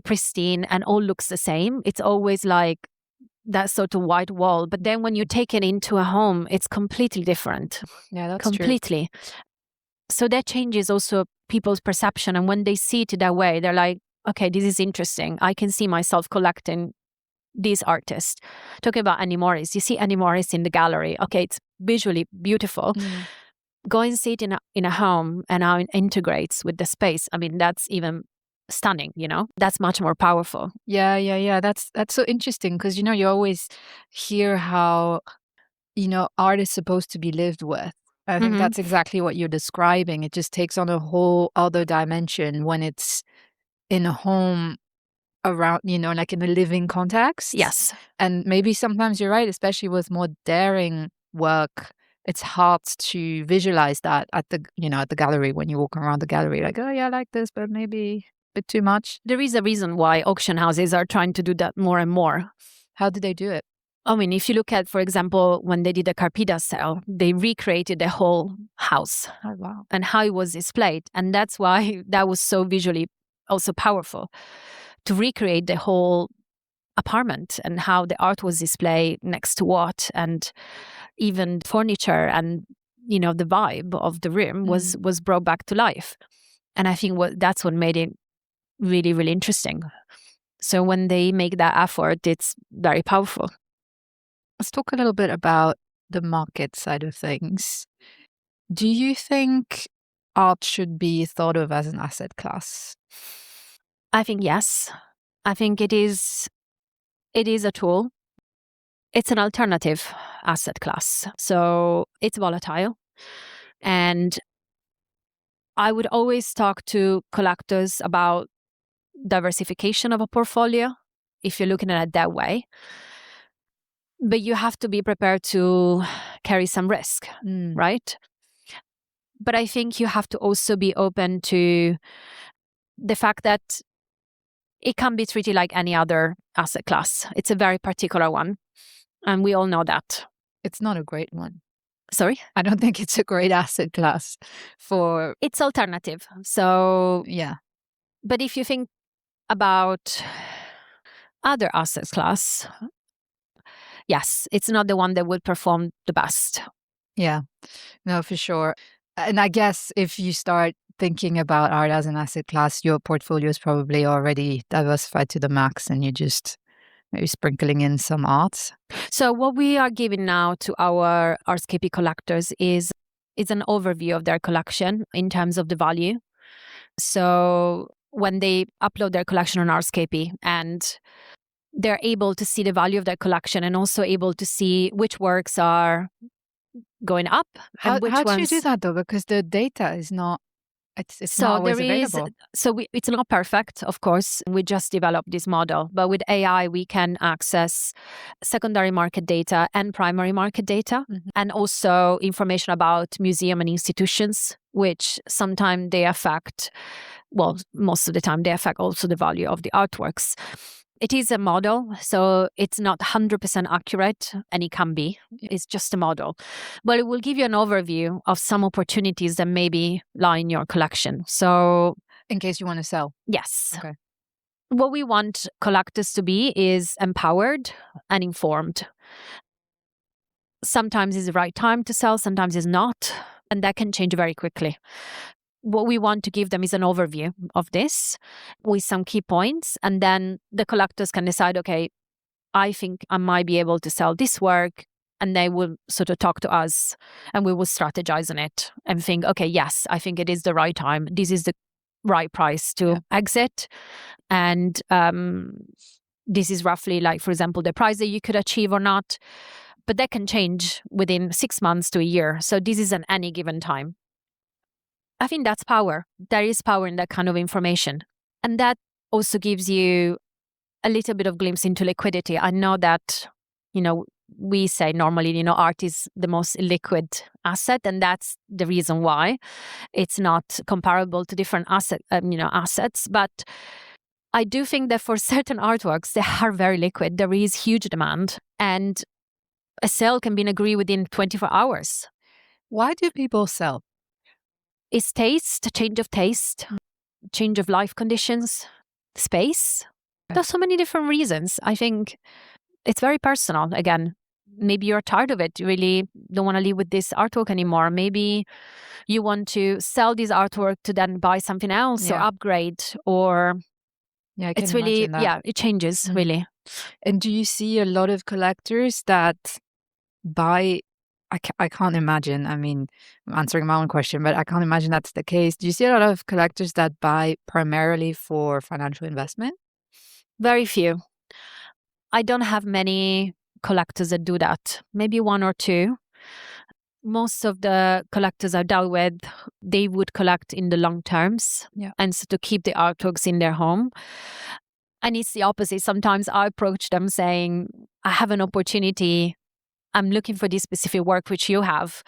Speaker 2: pristine and all looks the same. It's always like that sort of white wall. But then when you take it into a home, it's completely different.
Speaker 1: Yeah, that's
Speaker 2: completely. True. So that changes also people's perception. And when they see it that way, they're like, okay, this is interesting. I can see myself collecting these artists. Talking about Annie Morris, you see Annie Morris in the gallery. Okay, it's visually beautiful. Go and see it in a home and how it integrates with the space. I mean, that's even stunning, that's much more powerful.
Speaker 1: Yeah. That's so interesting because, you always hear how, art is supposed to be lived with. I think that's exactly what you're describing. It just takes on a whole other dimension when it's in a home around, like in a living context.
Speaker 2: Yes.
Speaker 1: And maybe sometimes you're right, especially with more daring work, it's hard to visualize that at the gallery when you walk around the gallery, like, oh yeah, I like this, but maybe a bit too much.
Speaker 2: There is a reason why auction houses are trying to do that more and more.
Speaker 1: How do they do it?
Speaker 2: I mean, if you look at, for example, when they did the Carpida sale, they recreated the whole house.
Speaker 1: Oh, wow.
Speaker 2: And how it was displayed. And that's why that was so visually also powerful, to recreate the whole apartment and how the art was displayed next to what, and even furniture and, the vibe of the room was brought back to life. And I think that's what made it really, really interesting. So when they make that effort, it's very powerful.
Speaker 1: Let's talk a little bit about the market side of things. Do you think art should be thought of as an asset class?
Speaker 2: I think yes. I think it is a tool. It's an alternative asset class. So it's volatile. And I would always talk to collectors about diversification of a portfolio, if you're looking at it that way. But you have to be prepared to carry some risk, right? But I think you have to also be open to the fact that it can be treated like any other asset class. It's a very particular one. And we all know that.
Speaker 1: It's not a great one.
Speaker 2: Sorry?
Speaker 1: I don't think it's a great asset class for...
Speaker 2: It's alternative. So...
Speaker 1: Yeah.
Speaker 2: But if you think about other asset class, yes, it's not the one that would perform the best.
Speaker 1: Yeah. No, for sure. And I guess if you start thinking about art as an asset class, your portfolio is probably already diversified to the max and you're just maybe sprinkling in some art.
Speaker 2: So what we are giving now to our Artscapy collectors is an overview of their collection in terms of the value. So when they upload their collection on Artscapy, and they're able to see the value of their collection and also able to see which works are going up.
Speaker 1: How do you do that though? Because the data is not... It's not always available.
Speaker 2: It's not perfect, of course. We just developed this model. But with AI, we can access secondary market data and primary market data, and also information about museum and institutions, which sometimes they affect, well, most of the time they affect also the value of the artworks. It is a model, so it's not 100% accurate, and it can be. It's just a model. But it will give you an overview of some opportunities that maybe lie in your collection. So,
Speaker 1: in case you want to sell.
Speaker 2: Yes.
Speaker 1: Okay.
Speaker 2: What we want collectors to be is empowered and informed. Sometimes it's the right time to sell, sometimes it's not, and that can change very quickly. What we want to give them is an overview of this with some key points. And then the collectors can decide, okay, I think I might be able to sell this work. And they will sort of talk to us and we will strategize on it and think, okay, yes, I think it is the right time. This is the right price to exit. And this is roughly like, for example, the price that you could achieve or not. But that can change within 6 months to a year. So this is at any given time. I think that's power. There is power in that kind of information. And that also gives you a little bit of glimpse into liquidity. I know that, we say normally, art is the most liquid asset, and that's the reason why it's not comparable to different assets. But I do think that for certain artworks, they are very liquid. There is huge demand, and a sale can be agreed within 24 hours.
Speaker 1: Why do people sell?
Speaker 2: It's taste, change of taste, change of life conditions, space. There's so many different reasons. I think it's very personal. Again, maybe you're tired of it. You really don't want to live with this artwork anymore. Maybe you want to sell this artwork to then buy something else or upgrade, or it's really, it changes really.
Speaker 1: And do you see a lot of collectors that buy I can't imagine. I mean, I'm answering my own question, but I can't imagine that's the case. Do you see a lot of collectors that buy primarily for financial investment?
Speaker 2: Very few. I don't have many collectors that do that. Maybe one or two. Most of the collectors I dealt with, they would collect in the long terms.
Speaker 1: Yeah.
Speaker 2: And so to keep the artworks in their home. And it's the opposite. Sometimes I approach them saying, I have an opportunity. I'm looking for this specific work which you have.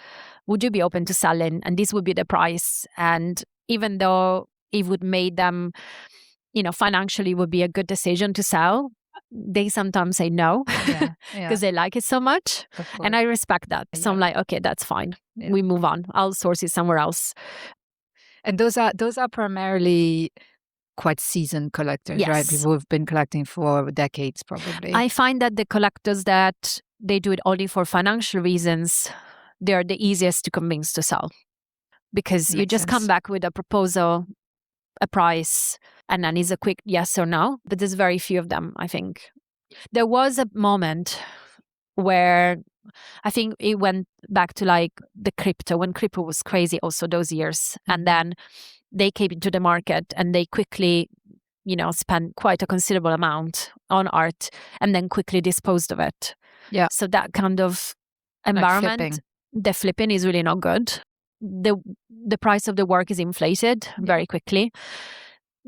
Speaker 2: Would you be open to selling? And this would be the price. And even though it would make them, financially would be a good decision to sell, they sometimes say no because they like it so much. And I respect that. So I'm like, okay, that's fine. Yeah. We move on. I'll source it somewhere else.
Speaker 1: And those are primarily quite seasoned collectors, right? People who've been collecting for decades, probably.
Speaker 2: I find that the collectors that they do it only for financial reasons, they're the easiest to convince to sell. Because you just come back with a proposal, a price, and then it's a quick yes or no. But there's very few of them, I think. There was a moment where I think it went back to like the crypto, when crypto was crazy also those years. And then they came into the market and they quickly, spent quite a considerable amount on art and then quickly disposed of it.
Speaker 1: Yeah.
Speaker 2: So that kind of environment, the flipping is really not good. The price of the work is inflated very quickly.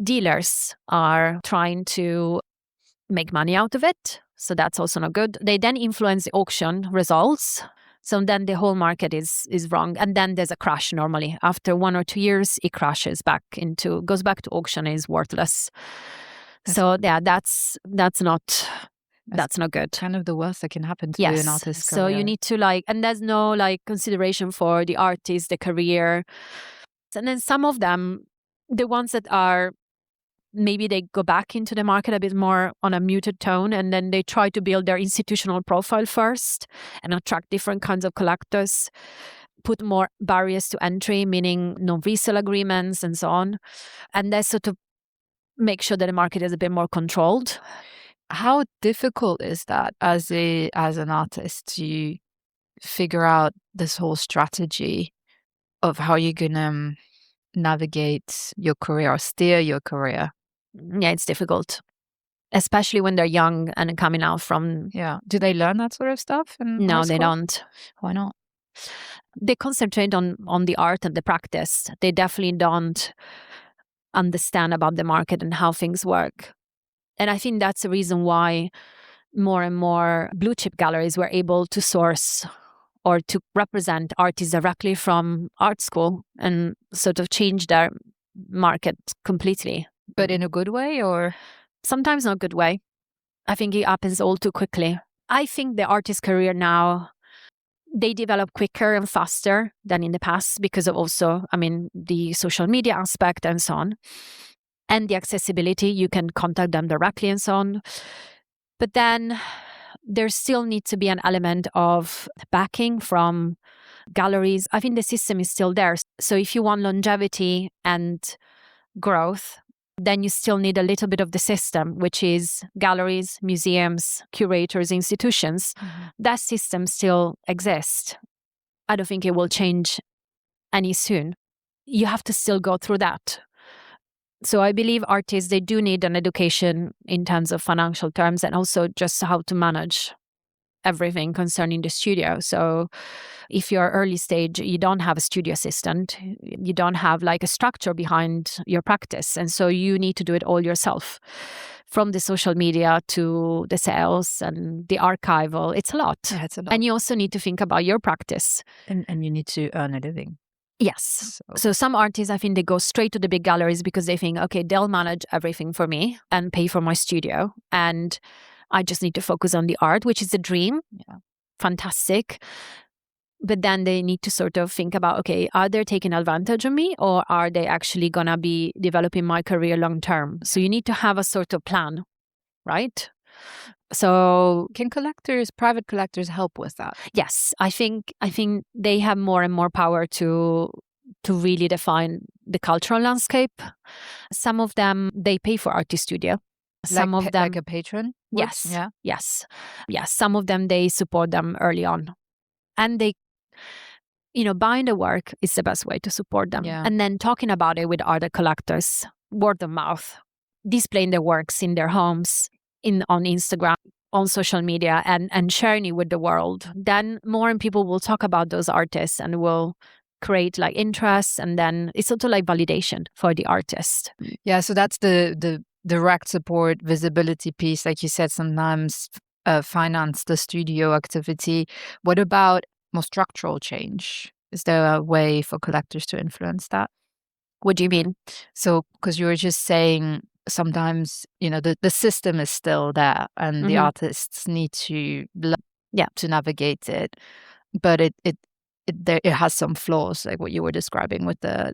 Speaker 2: Dealers are trying to make money out of it. So that's also not good. They then influence the auction results. So then the whole market is wrong. And then there's a crash normally. After 1 or 2 years, it crashes goes back to auction and is worthless. So yeah, that's not good.
Speaker 1: Kind of the worst that can happen to an artist.
Speaker 2: So you need to and there's no consideration for the artist, the career. And then some of them, the ones that are, maybe they go back into the market a bit more on a muted tone, and then they try to build their institutional profile first and attract different kinds of collectors, put more barriers to entry, meaning no resale agreements and so on. And they sort of make sure that the market is a bit more controlled.
Speaker 1: How difficult is that as an artist to figure out this whole strategy of how you're gonna navigate your career or steer your career?
Speaker 2: Yeah, it's difficult, especially when they're young and coming out from.
Speaker 1: Yeah. Do they learn that sort of stuff?
Speaker 2: No, they don't.
Speaker 1: Why not?
Speaker 2: They concentrate on the art and the practice. They definitely don't understand about the market and how things work. And I think that's the reason why more and more blue chip galleries were able to source or to represent artists directly from art school and sort of change their market completely.
Speaker 1: But in a good way, or?
Speaker 2: Sometimes not a good way. I think it happens all too quickly. I think the artist career now, they develop quicker and faster than in the past because of also, the social media aspect and so on. And the accessibility, you can contact them directly and so on. But then there still needs to be an element of backing from galleries. I think the system is still there. So if you want longevity and growth, then you still need a little bit of the system, which is galleries, museums, curators, institutions. Mm-hmm. That system still exists. I don't think it will change any soon. You have to still go through that. So I believe artists, they do need an education in terms of financial terms and also just how to manage everything concerning the studio. So if you're early stage, you don't have a studio assistant, you don't have a structure behind your practice. And so you need to do it all yourself, from the social media to the sales and the archival. It's a lot.
Speaker 1: Yeah, it's a lot.
Speaker 2: And you also need to think about your practice.
Speaker 1: And you need to earn a living.
Speaker 2: Yes. So some artists, I think they go straight to the big galleries because they think, okay, they'll manage everything for me and pay for my studio. And I just need to focus on the art, which is a dream.
Speaker 1: Yeah.
Speaker 2: Fantastic. But then they need to sort of think about, okay, are they taking advantage of me or are they actually going to be developing my career long term? So you need to have a sort of plan, right? So
Speaker 1: can private collectors help with that?
Speaker 2: Yes, I think they have more and more power to really define the cultural landscape. Some of them, they pay for artist studio. Some of them,
Speaker 1: like a patron?
Speaker 2: Yes.
Speaker 1: Yeah.
Speaker 2: Yes. Some of them, they support them early on. And they buying the work is the best way to support them.
Speaker 1: Yeah.
Speaker 2: And then talking about it with other collectors, word of mouth, displaying their works in their homes, on Instagram, on social media, and sharing it with the world. Then more people will talk about those artists and will create like interest, and then it's also like validation for the artist.
Speaker 1: Yeah, so that's the direct support, visibility piece, like you said, sometimes finance the studio activity. What about more structural change? Is there a way for collectors to influence that?
Speaker 2: What do you mean?
Speaker 1: So, because you were just saying sometimes, the system is still there and the artists need to to navigate it, but it has some flaws, like what you were describing with the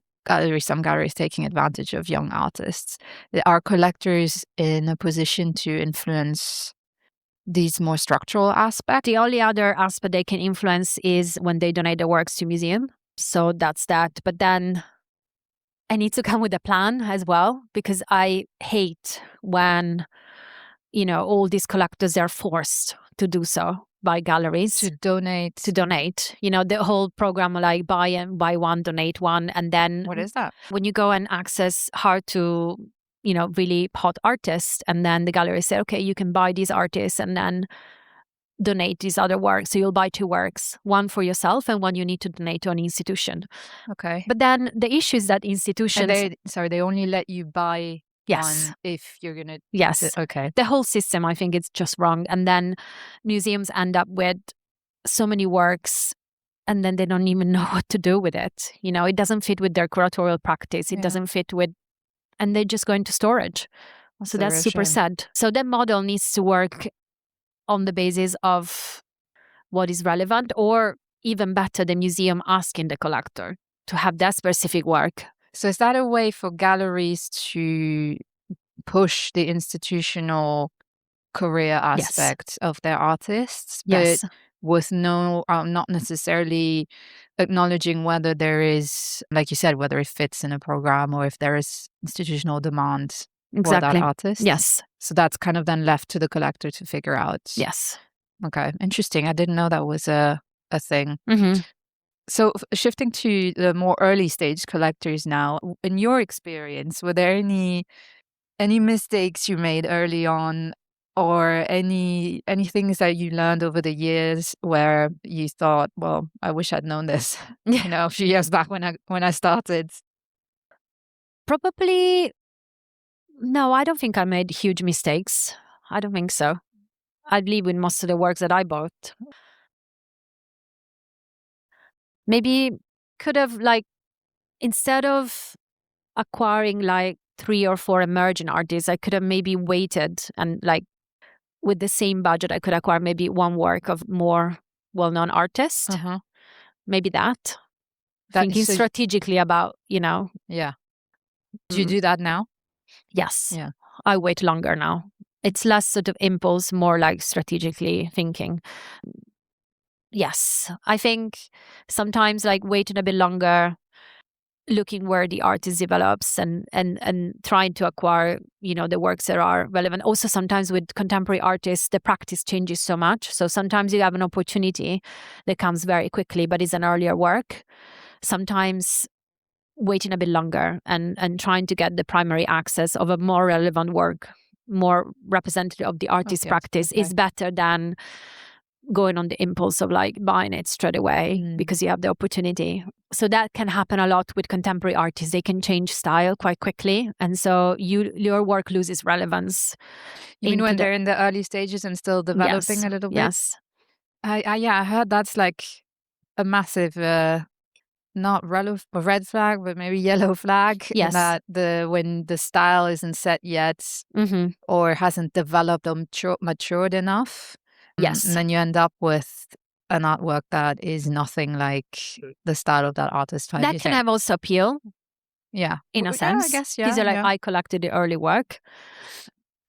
Speaker 1: some galleries taking advantage of young artists. Are collectors in a position to influence these more structural aspects?
Speaker 2: The only other aspect they can influence is when they donate their works to museum. So that's that. But then I need to come with a plan as well, because I hate when, all these collectors are forced to do so by galleries.
Speaker 1: To donate.
Speaker 2: The whole program, like buy one, donate one. And then
Speaker 1: what is that?
Speaker 2: When you go and access hard to, really hot artists, and then the gallery say, okay, you can buy these artists and then donate these other works. So you'll buy 2 works, one for yourself and one you need to donate to an institution.
Speaker 1: Okay.
Speaker 2: But then the issue is that institutions...
Speaker 1: they only let you buy one if you're going to...
Speaker 2: Yes.
Speaker 1: Okay.
Speaker 2: The whole system, I think it's just wrong. And then museums end up with so many works and then they don't even know what to do with it. It doesn't fit with their curatorial practice. It doesn't fit with... And they just go into storage. So that's super sad. So that model needs to work on the basis of what is relevant, or even better, the museum asking the collector to have that specific work.
Speaker 1: So is that a way for galleries to push the institutional career aspect of their artists, but with not necessarily acknowledging whether there is, like you said, whether it fits in a program or if there is institutional demand for that artist?
Speaker 2: Yes.
Speaker 1: So that's kind of then left to the collector to figure out.
Speaker 2: Yes.
Speaker 1: Okay, interesting. I didn't know that was a thing.
Speaker 2: Mm-hmm.
Speaker 1: So shifting to the more early stage collectors now, in your experience, were there any mistakes you made early on, or any things that you learned over the years where you thought, well, I wish I'd known this, a few years back when I started?
Speaker 2: Probably, no, I don't think I made huge mistakes. I don't think so. I'd leave with most of the works that I bought. Maybe could have, instead of acquiring 3 or 4 emerging artists, I could have maybe waited and with the same budget, I could acquire maybe 1 work of more well-known artists. Maybe that. Thinking strategically about,
Speaker 1: Yeah. Do you do that now?
Speaker 2: Yes.
Speaker 1: Yeah.
Speaker 2: I wait longer now. It's less sort of impulse, more strategically thinking. Yes. I think sometimes waiting a bit longer, looking where the artist develops and trying to acquire, the works that are relevant. Also, sometimes with contemporary artists, the practice changes so much. So sometimes you have an opportunity that comes very quickly, but it's an earlier work. Sometimes waiting a bit longer and trying to get the primary access of a more relevant work, more representative of the artist's practice is better than going on the impulse of buying it straight away because you have the opportunity. So that can happen a lot with contemporary artists. They can change style quite quickly. And so your work loses relevance.
Speaker 1: You mean when they're in the early stages and still developing a little bit?
Speaker 2: Yes.
Speaker 1: I heard that's a massive, not red flag, but maybe yellow flag.
Speaker 2: Yes.
Speaker 1: That when the style isn't set yet or hasn't developed or matured enough.
Speaker 2: Yes.
Speaker 1: And then you end up with an artwork that is nothing like the style of that artist.
Speaker 2: That can have also appeal.
Speaker 1: Yeah.
Speaker 2: In a sense.
Speaker 1: I guess,
Speaker 2: These are I collected the early work.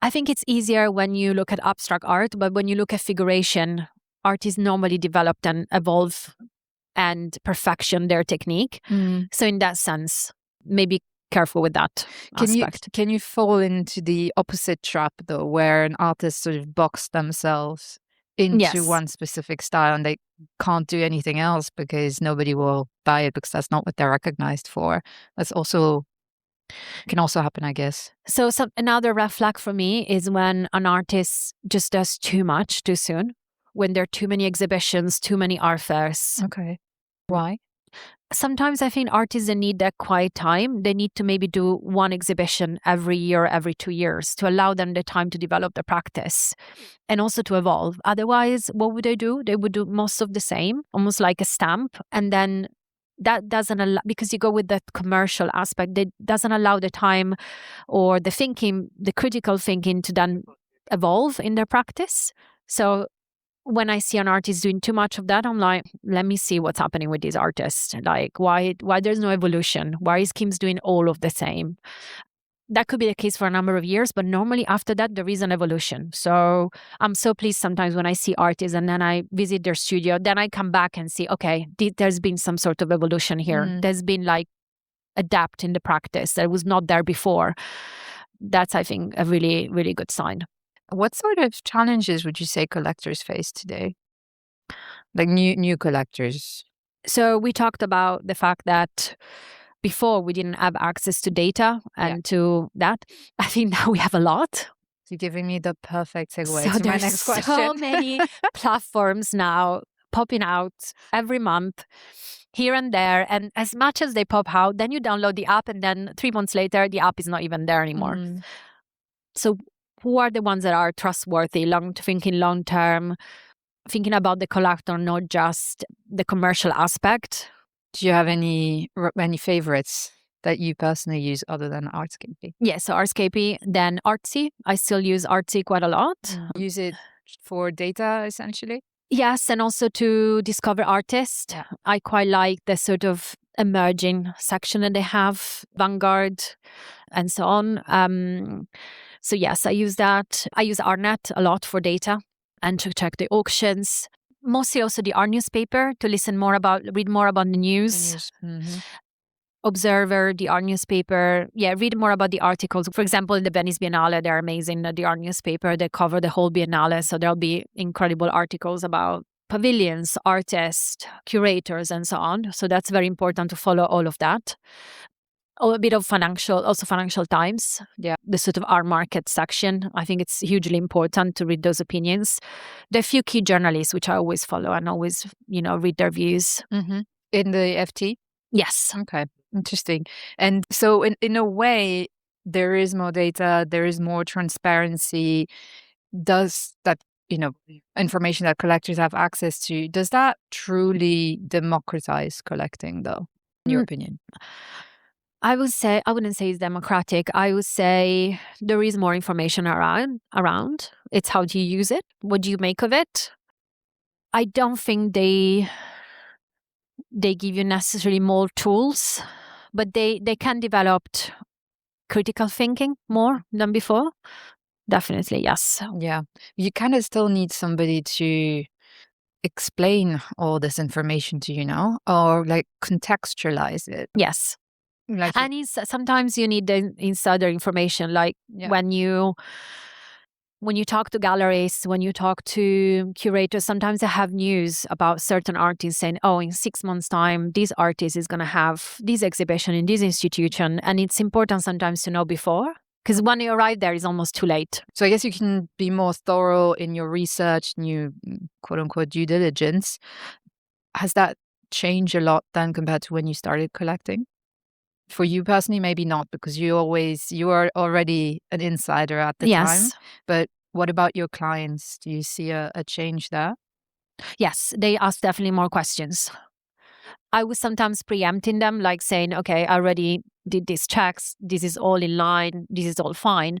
Speaker 2: I think it's easier when you look at abstract art, but when you look at figuration, artists normally develop and evolve and perfection their technique. So in that sense, maybe careful with that aspect.
Speaker 1: Can you fall into the opposite trap though, where an artist sort of box themselves into one specific style and they can't do anything else because nobody will buy it because that's not what they're recognized for. That's also can also happen, I guess.
Speaker 2: So another red flag for me is when an artist just does too much too soon, when there are too many exhibitions, too many art fairs.
Speaker 1: Okay. Why?
Speaker 2: Sometimes I think artists, they need that quiet time. They need to maybe do one exhibition every year, every 2 years to allow them the time to develop the practice and also to evolve. Otherwise, what would they do? They would do most of the same, almost like a stamp. And then that doesn't allow, because you go with that commercial aspect, it doesn't allow the time or the thinking, the critical thinking to then evolve in their practice. So when I see an artist doing too much of that, I'm like, let me see what's happening with this artist. Like, why there's no evolution? Why is Kim's doing all of the same? That could be the case for a number of years, but normally after that, there is an evolution. So I'm so pleased sometimes when I see artists and then I visit their studio, then I come back and see, okay, there's been some sort of evolution here. There's been like a depth in the practice that was not there before. That's, I think, a really, really good sign.
Speaker 1: What sort of challenges would you say collectors face today? Like new collectors?
Speaker 2: So we talked about the fact that before we didn't have access to data and to that. I think now we have a lot.
Speaker 1: You're giving me the perfect segue
Speaker 2: So
Speaker 1: to my next question.
Speaker 2: So many platforms now popping out every month, here and there. And as much as they pop out, then you download the app and then 3 months later, the app is not even there anymore. So who are the ones that are trustworthy, thinking long term, thinking about the collector, not just the commercial aspect?
Speaker 1: Do you have any favorites that you personally use other than Artscapy?
Speaker 2: Yes, so Artscapy, then Artsy. I still use Artsy quite a lot.
Speaker 1: Use it for data, essentially?
Speaker 2: Yes, and also to discover artists.
Speaker 1: Yeah.
Speaker 2: I quite like the sort of emerging section that they have, Vanguard, and so on. So yes, I use that. I use Artnet a lot for data and to check the auctions. Mostly also the art newspaper to read more about the news. Observer, the art newspaper. Yeah, read more about the articles. For example, in the Venice Biennale, they're amazing. The art newspaper, they cover the whole Biennale. So there'll be incredible articles about pavilions, artists, curators, and so on. So that's very important to follow all of that. A bit of Financial Times. Yeah, the sort of art market section. I think it's hugely important to read those opinions. There are a few key journalists which I always follow and always, read their views.
Speaker 1: In the FT?
Speaker 2: Yes.
Speaker 1: Okay, interesting. And so in a way, there is more data, there is more transparency. Does that, information that collectors have access to, does that truly democratize collecting, though, in your opinion?
Speaker 2: I wouldn't say it's democratic. I would say there is more information around. It's how do you use it? What do you make of it? I don't think they give you necessarily more tools, but they can develop critical thinking more than before. Definitely, yes.
Speaker 1: Yeah. You kind of still need somebody to explain all this information to you, or like contextualize it.
Speaker 2: Yes. And sometimes you need the insider information, like when you talk to galleries, when you talk to curators, sometimes they have news about certain artists saying, oh, in 6 months' time, this artist is going to have this exhibition in this institution. And it's important sometimes to know before, because when you arrive there, it's almost too late.
Speaker 1: So I guess you can be more thorough in your research and your quote-unquote due diligence. Has that changed a lot then compared to when you started collecting? For you personally, maybe not, because you are already an insider at the time. But what about your clients? Do you see a change there?
Speaker 2: Yes, they ask definitely more questions. I was sometimes preempting them, like saying, okay, I already did these checks. This is all in line. This is all fine.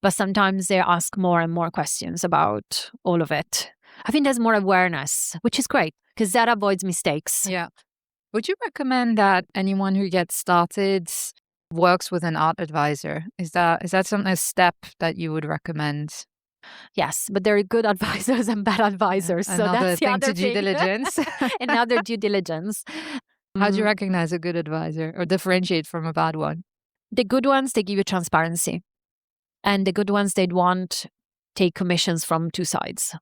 Speaker 2: But sometimes they ask more and more questions about all of it. I think there's more awareness, which is great because that avoids mistakes.
Speaker 1: Yeah. Would you recommend that anyone who gets started works with an art advisor? Is that a step that you would recommend?
Speaker 2: Yes, but there are good advisors and bad advisors. So that's the other
Speaker 1: due diligence.
Speaker 2: Another due diligence.
Speaker 1: How do you recognize a good advisor or differentiate from a bad one?
Speaker 2: The good ones, they give you transparency. And the good ones, they'd want take commissions from two sides.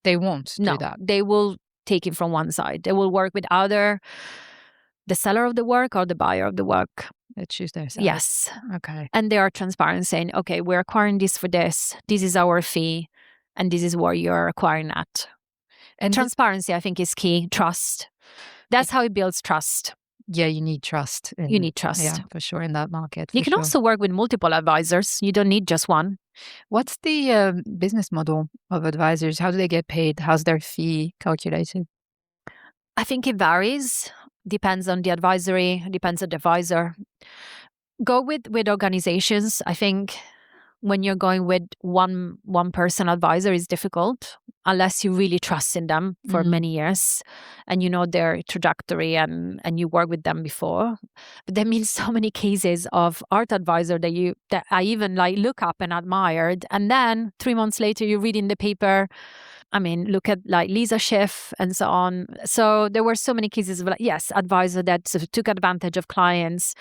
Speaker 1: They won't do that.
Speaker 2: They will take it from one side. They will work with either the seller of the work or the buyer of the work.
Speaker 1: They choose their side.
Speaker 2: Yes.
Speaker 1: Okay.
Speaker 2: And they are transparent, saying, okay, we're acquiring this for this. This is our fee. And this is what you're acquiring at. And transparency, I think, is key. Trust. That's how it builds trust.
Speaker 1: Yeah, you need trust.
Speaker 2: You need trust.
Speaker 1: Yeah, for sure, in that market.
Speaker 2: You can also work with multiple advisors. You don't need just one.
Speaker 1: What's the business model of advisors? How do they get paid? How's their fee calculated?
Speaker 2: I think it varies. Depends on the advisory, depends on the advisor. Go with organizations. I think when you're going with one person advisor is difficult unless you really trust in them for many years and you know their trajectory and you work with them before. But there means so many cases of art advisor that I even like look up and admired, and then 3 months later you read in the paper. I mean, look at like Lisa Schiff and so on. So there were so many cases of, yes, advisor that sort of took advantage of clients.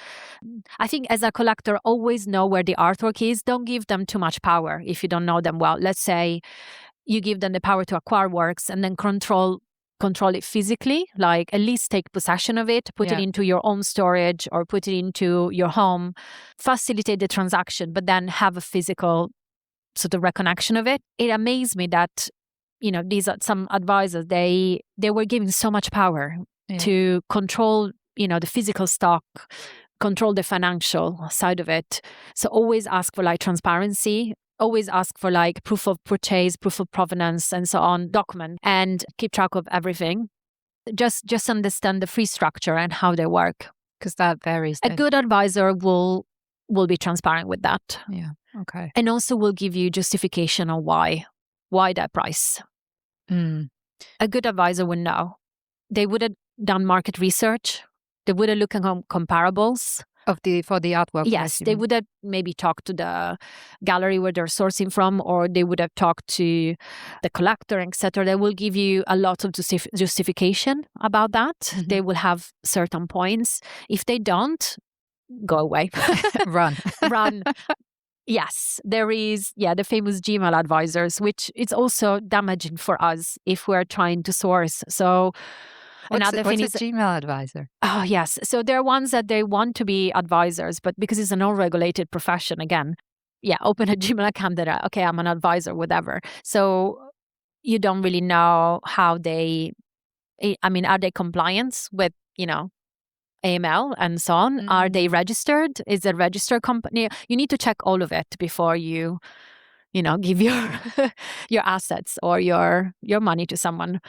Speaker 2: I think as a collector, always know where the artwork is. Don't give them too much power if you don't know them well. Let's say you give them the power to acquire works and then control it physically, like at least take possession of it, put it into your own storage or put it into your home, facilitate the transaction, but then have a physical sort of reconnection of it. It amazed me that these are some advisors, they were giving so much power to control, the physical stock, control the financial side of it. So always ask for like transparency, always ask for like proof of purchase, proof of provenance and so on, document, and keep track of everything. Just understand the fee structure and how they work.
Speaker 1: Because that varies.
Speaker 2: A good advisor will be transparent with that.
Speaker 1: Yeah. Okay.
Speaker 2: And also will give you justification on why that price. A good advisor would know. They would have done market research. They would have looked at comparables
Speaker 1: for the artwork.
Speaker 2: Yes, they would have maybe talked to the gallery where they're sourcing from, or they would have talked to the collector, etc. They will give you a lot of justification about that. They will have certain points. If they don't, go away.
Speaker 1: Run.
Speaker 2: Yes, there is, the famous Gmail advisors, which it's also damaging for us if we're trying to source. So
Speaker 1: what's a Gmail advisor?
Speaker 2: Oh, yes. So there are ones that they want to be advisors, but because it's an unregulated profession, again, open a Gmail account that, okay, I'm an advisor, whatever. So you don't really know how are they compliant with, AML and so on? Are they registered? Is it a registered company? You need to check all of it before you give your your assets or your money to someone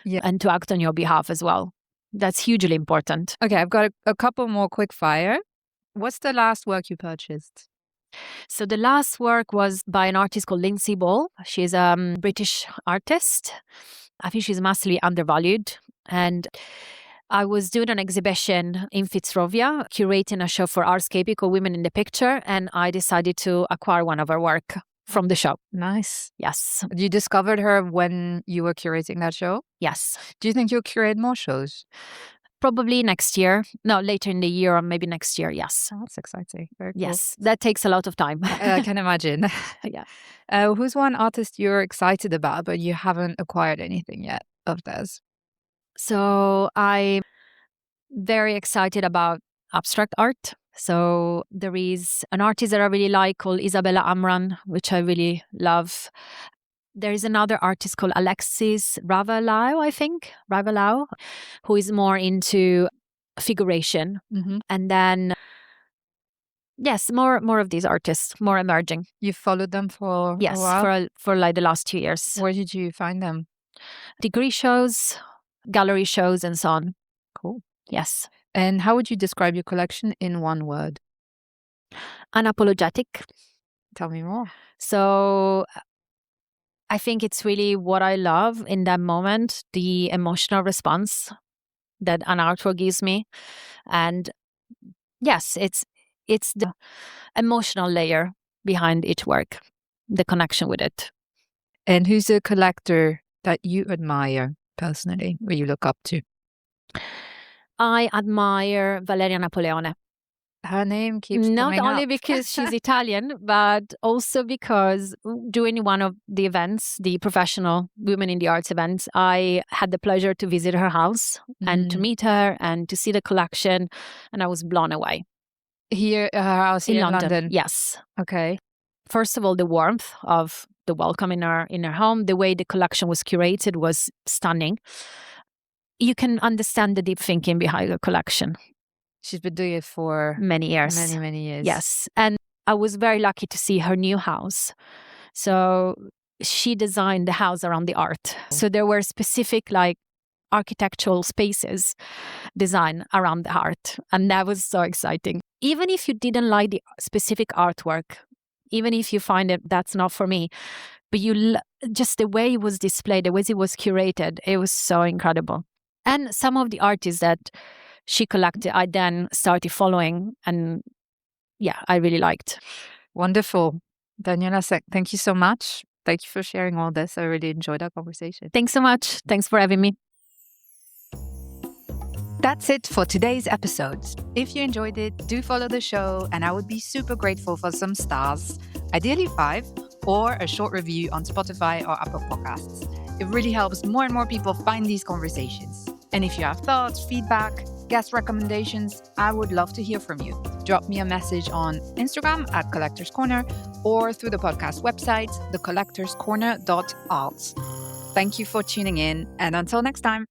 Speaker 2: and to act on your behalf as well. That's hugely important.
Speaker 1: Okay, I've got a couple more quick fire. What's the last work you purchased?
Speaker 2: So the last work was by an artist called Lindsay Ball. She's a British artist. I think she's massively undervalued. And I was doing an exhibition in Fitzrovia, curating a show for Artscapy called Women in the Picture, and I decided to acquire one of her work from the show.
Speaker 1: Nice.
Speaker 2: Yes.
Speaker 1: You discovered her when you were curating that show?
Speaker 2: Yes.
Speaker 1: Do you think you'll curate more shows?
Speaker 2: Probably next year. No, later in the year or maybe next year, yes.
Speaker 1: Oh, that's exciting. Very cool.
Speaker 2: Yes, that takes a lot of time.
Speaker 1: I can imagine. Who's one artist you're excited about, but you haven't acquired anything yet of theirs?
Speaker 2: So I'm very excited about abstract art. So there is an artist that I really like called Isabella Amran, which I really love. There is another artist called Alexis Ravelau, I think, who is more into figuration. And then, yes, more of these artists, more emerging.
Speaker 1: You followed them for a while?
Speaker 2: for like the last 2 years.
Speaker 1: Where did you find them?
Speaker 2: Degree shows, gallery shows, and so on.
Speaker 1: Cool.
Speaker 2: Yes.
Speaker 1: And how would you describe your collection in one word?
Speaker 2: Unapologetic.
Speaker 1: Tell me more.
Speaker 2: So I think it's really what I love in that moment, the emotional response that an artwork gives me. And yes, it's the emotional layer behind each work, the connection with it.
Speaker 1: And who's a collector that you admire personally, or you look up to?
Speaker 2: I admire Valeria Napoleone.
Speaker 1: Her name keeps
Speaker 2: Not
Speaker 1: coming
Speaker 2: only
Speaker 1: up.
Speaker 2: because she's Italian, but also because during one of the events, the professional Women in the Arts events, I had the pleasure to visit her house and to meet her and to see the collection. And I was blown away.
Speaker 1: Here, her house here in London.
Speaker 2: Yes.
Speaker 1: Okay.
Speaker 2: First of all, the warmth of the welcome in her home, the way the collection was curated was stunning. You can understand the deep thinking behind the collection.
Speaker 1: She's been doing it for
Speaker 2: many years.
Speaker 1: Many years.
Speaker 2: Yes. And I was very lucky to see her new house. So she designed the house around the art. So there were specific architectural spaces designed around the art. And that was so exciting. Even if you didn't like the specific artwork, even if you find it that's not for me, but just the way it was displayed, the way it was curated, it was so incredible. And some of the artists that she collected, I then started following, and I really liked.
Speaker 1: Wonderful. Daniela, thank you so much. Thank you for sharing all this. I really enjoyed our conversation.
Speaker 2: Thanks so much. Thanks for having me.
Speaker 1: That's it for today's episode. If you enjoyed it, do follow the show, and I would be super grateful for some stars, ideally 5, or a short review on Spotify or Apple Podcasts. It really helps more and more people find these conversations. And if you have thoughts, feedback, guest recommendations, I would love to hear from you. Drop me a message on Instagram at Collectors Corner or through the podcast website, thecollectorscorner.arts. Thank you for tuning in, and until next time.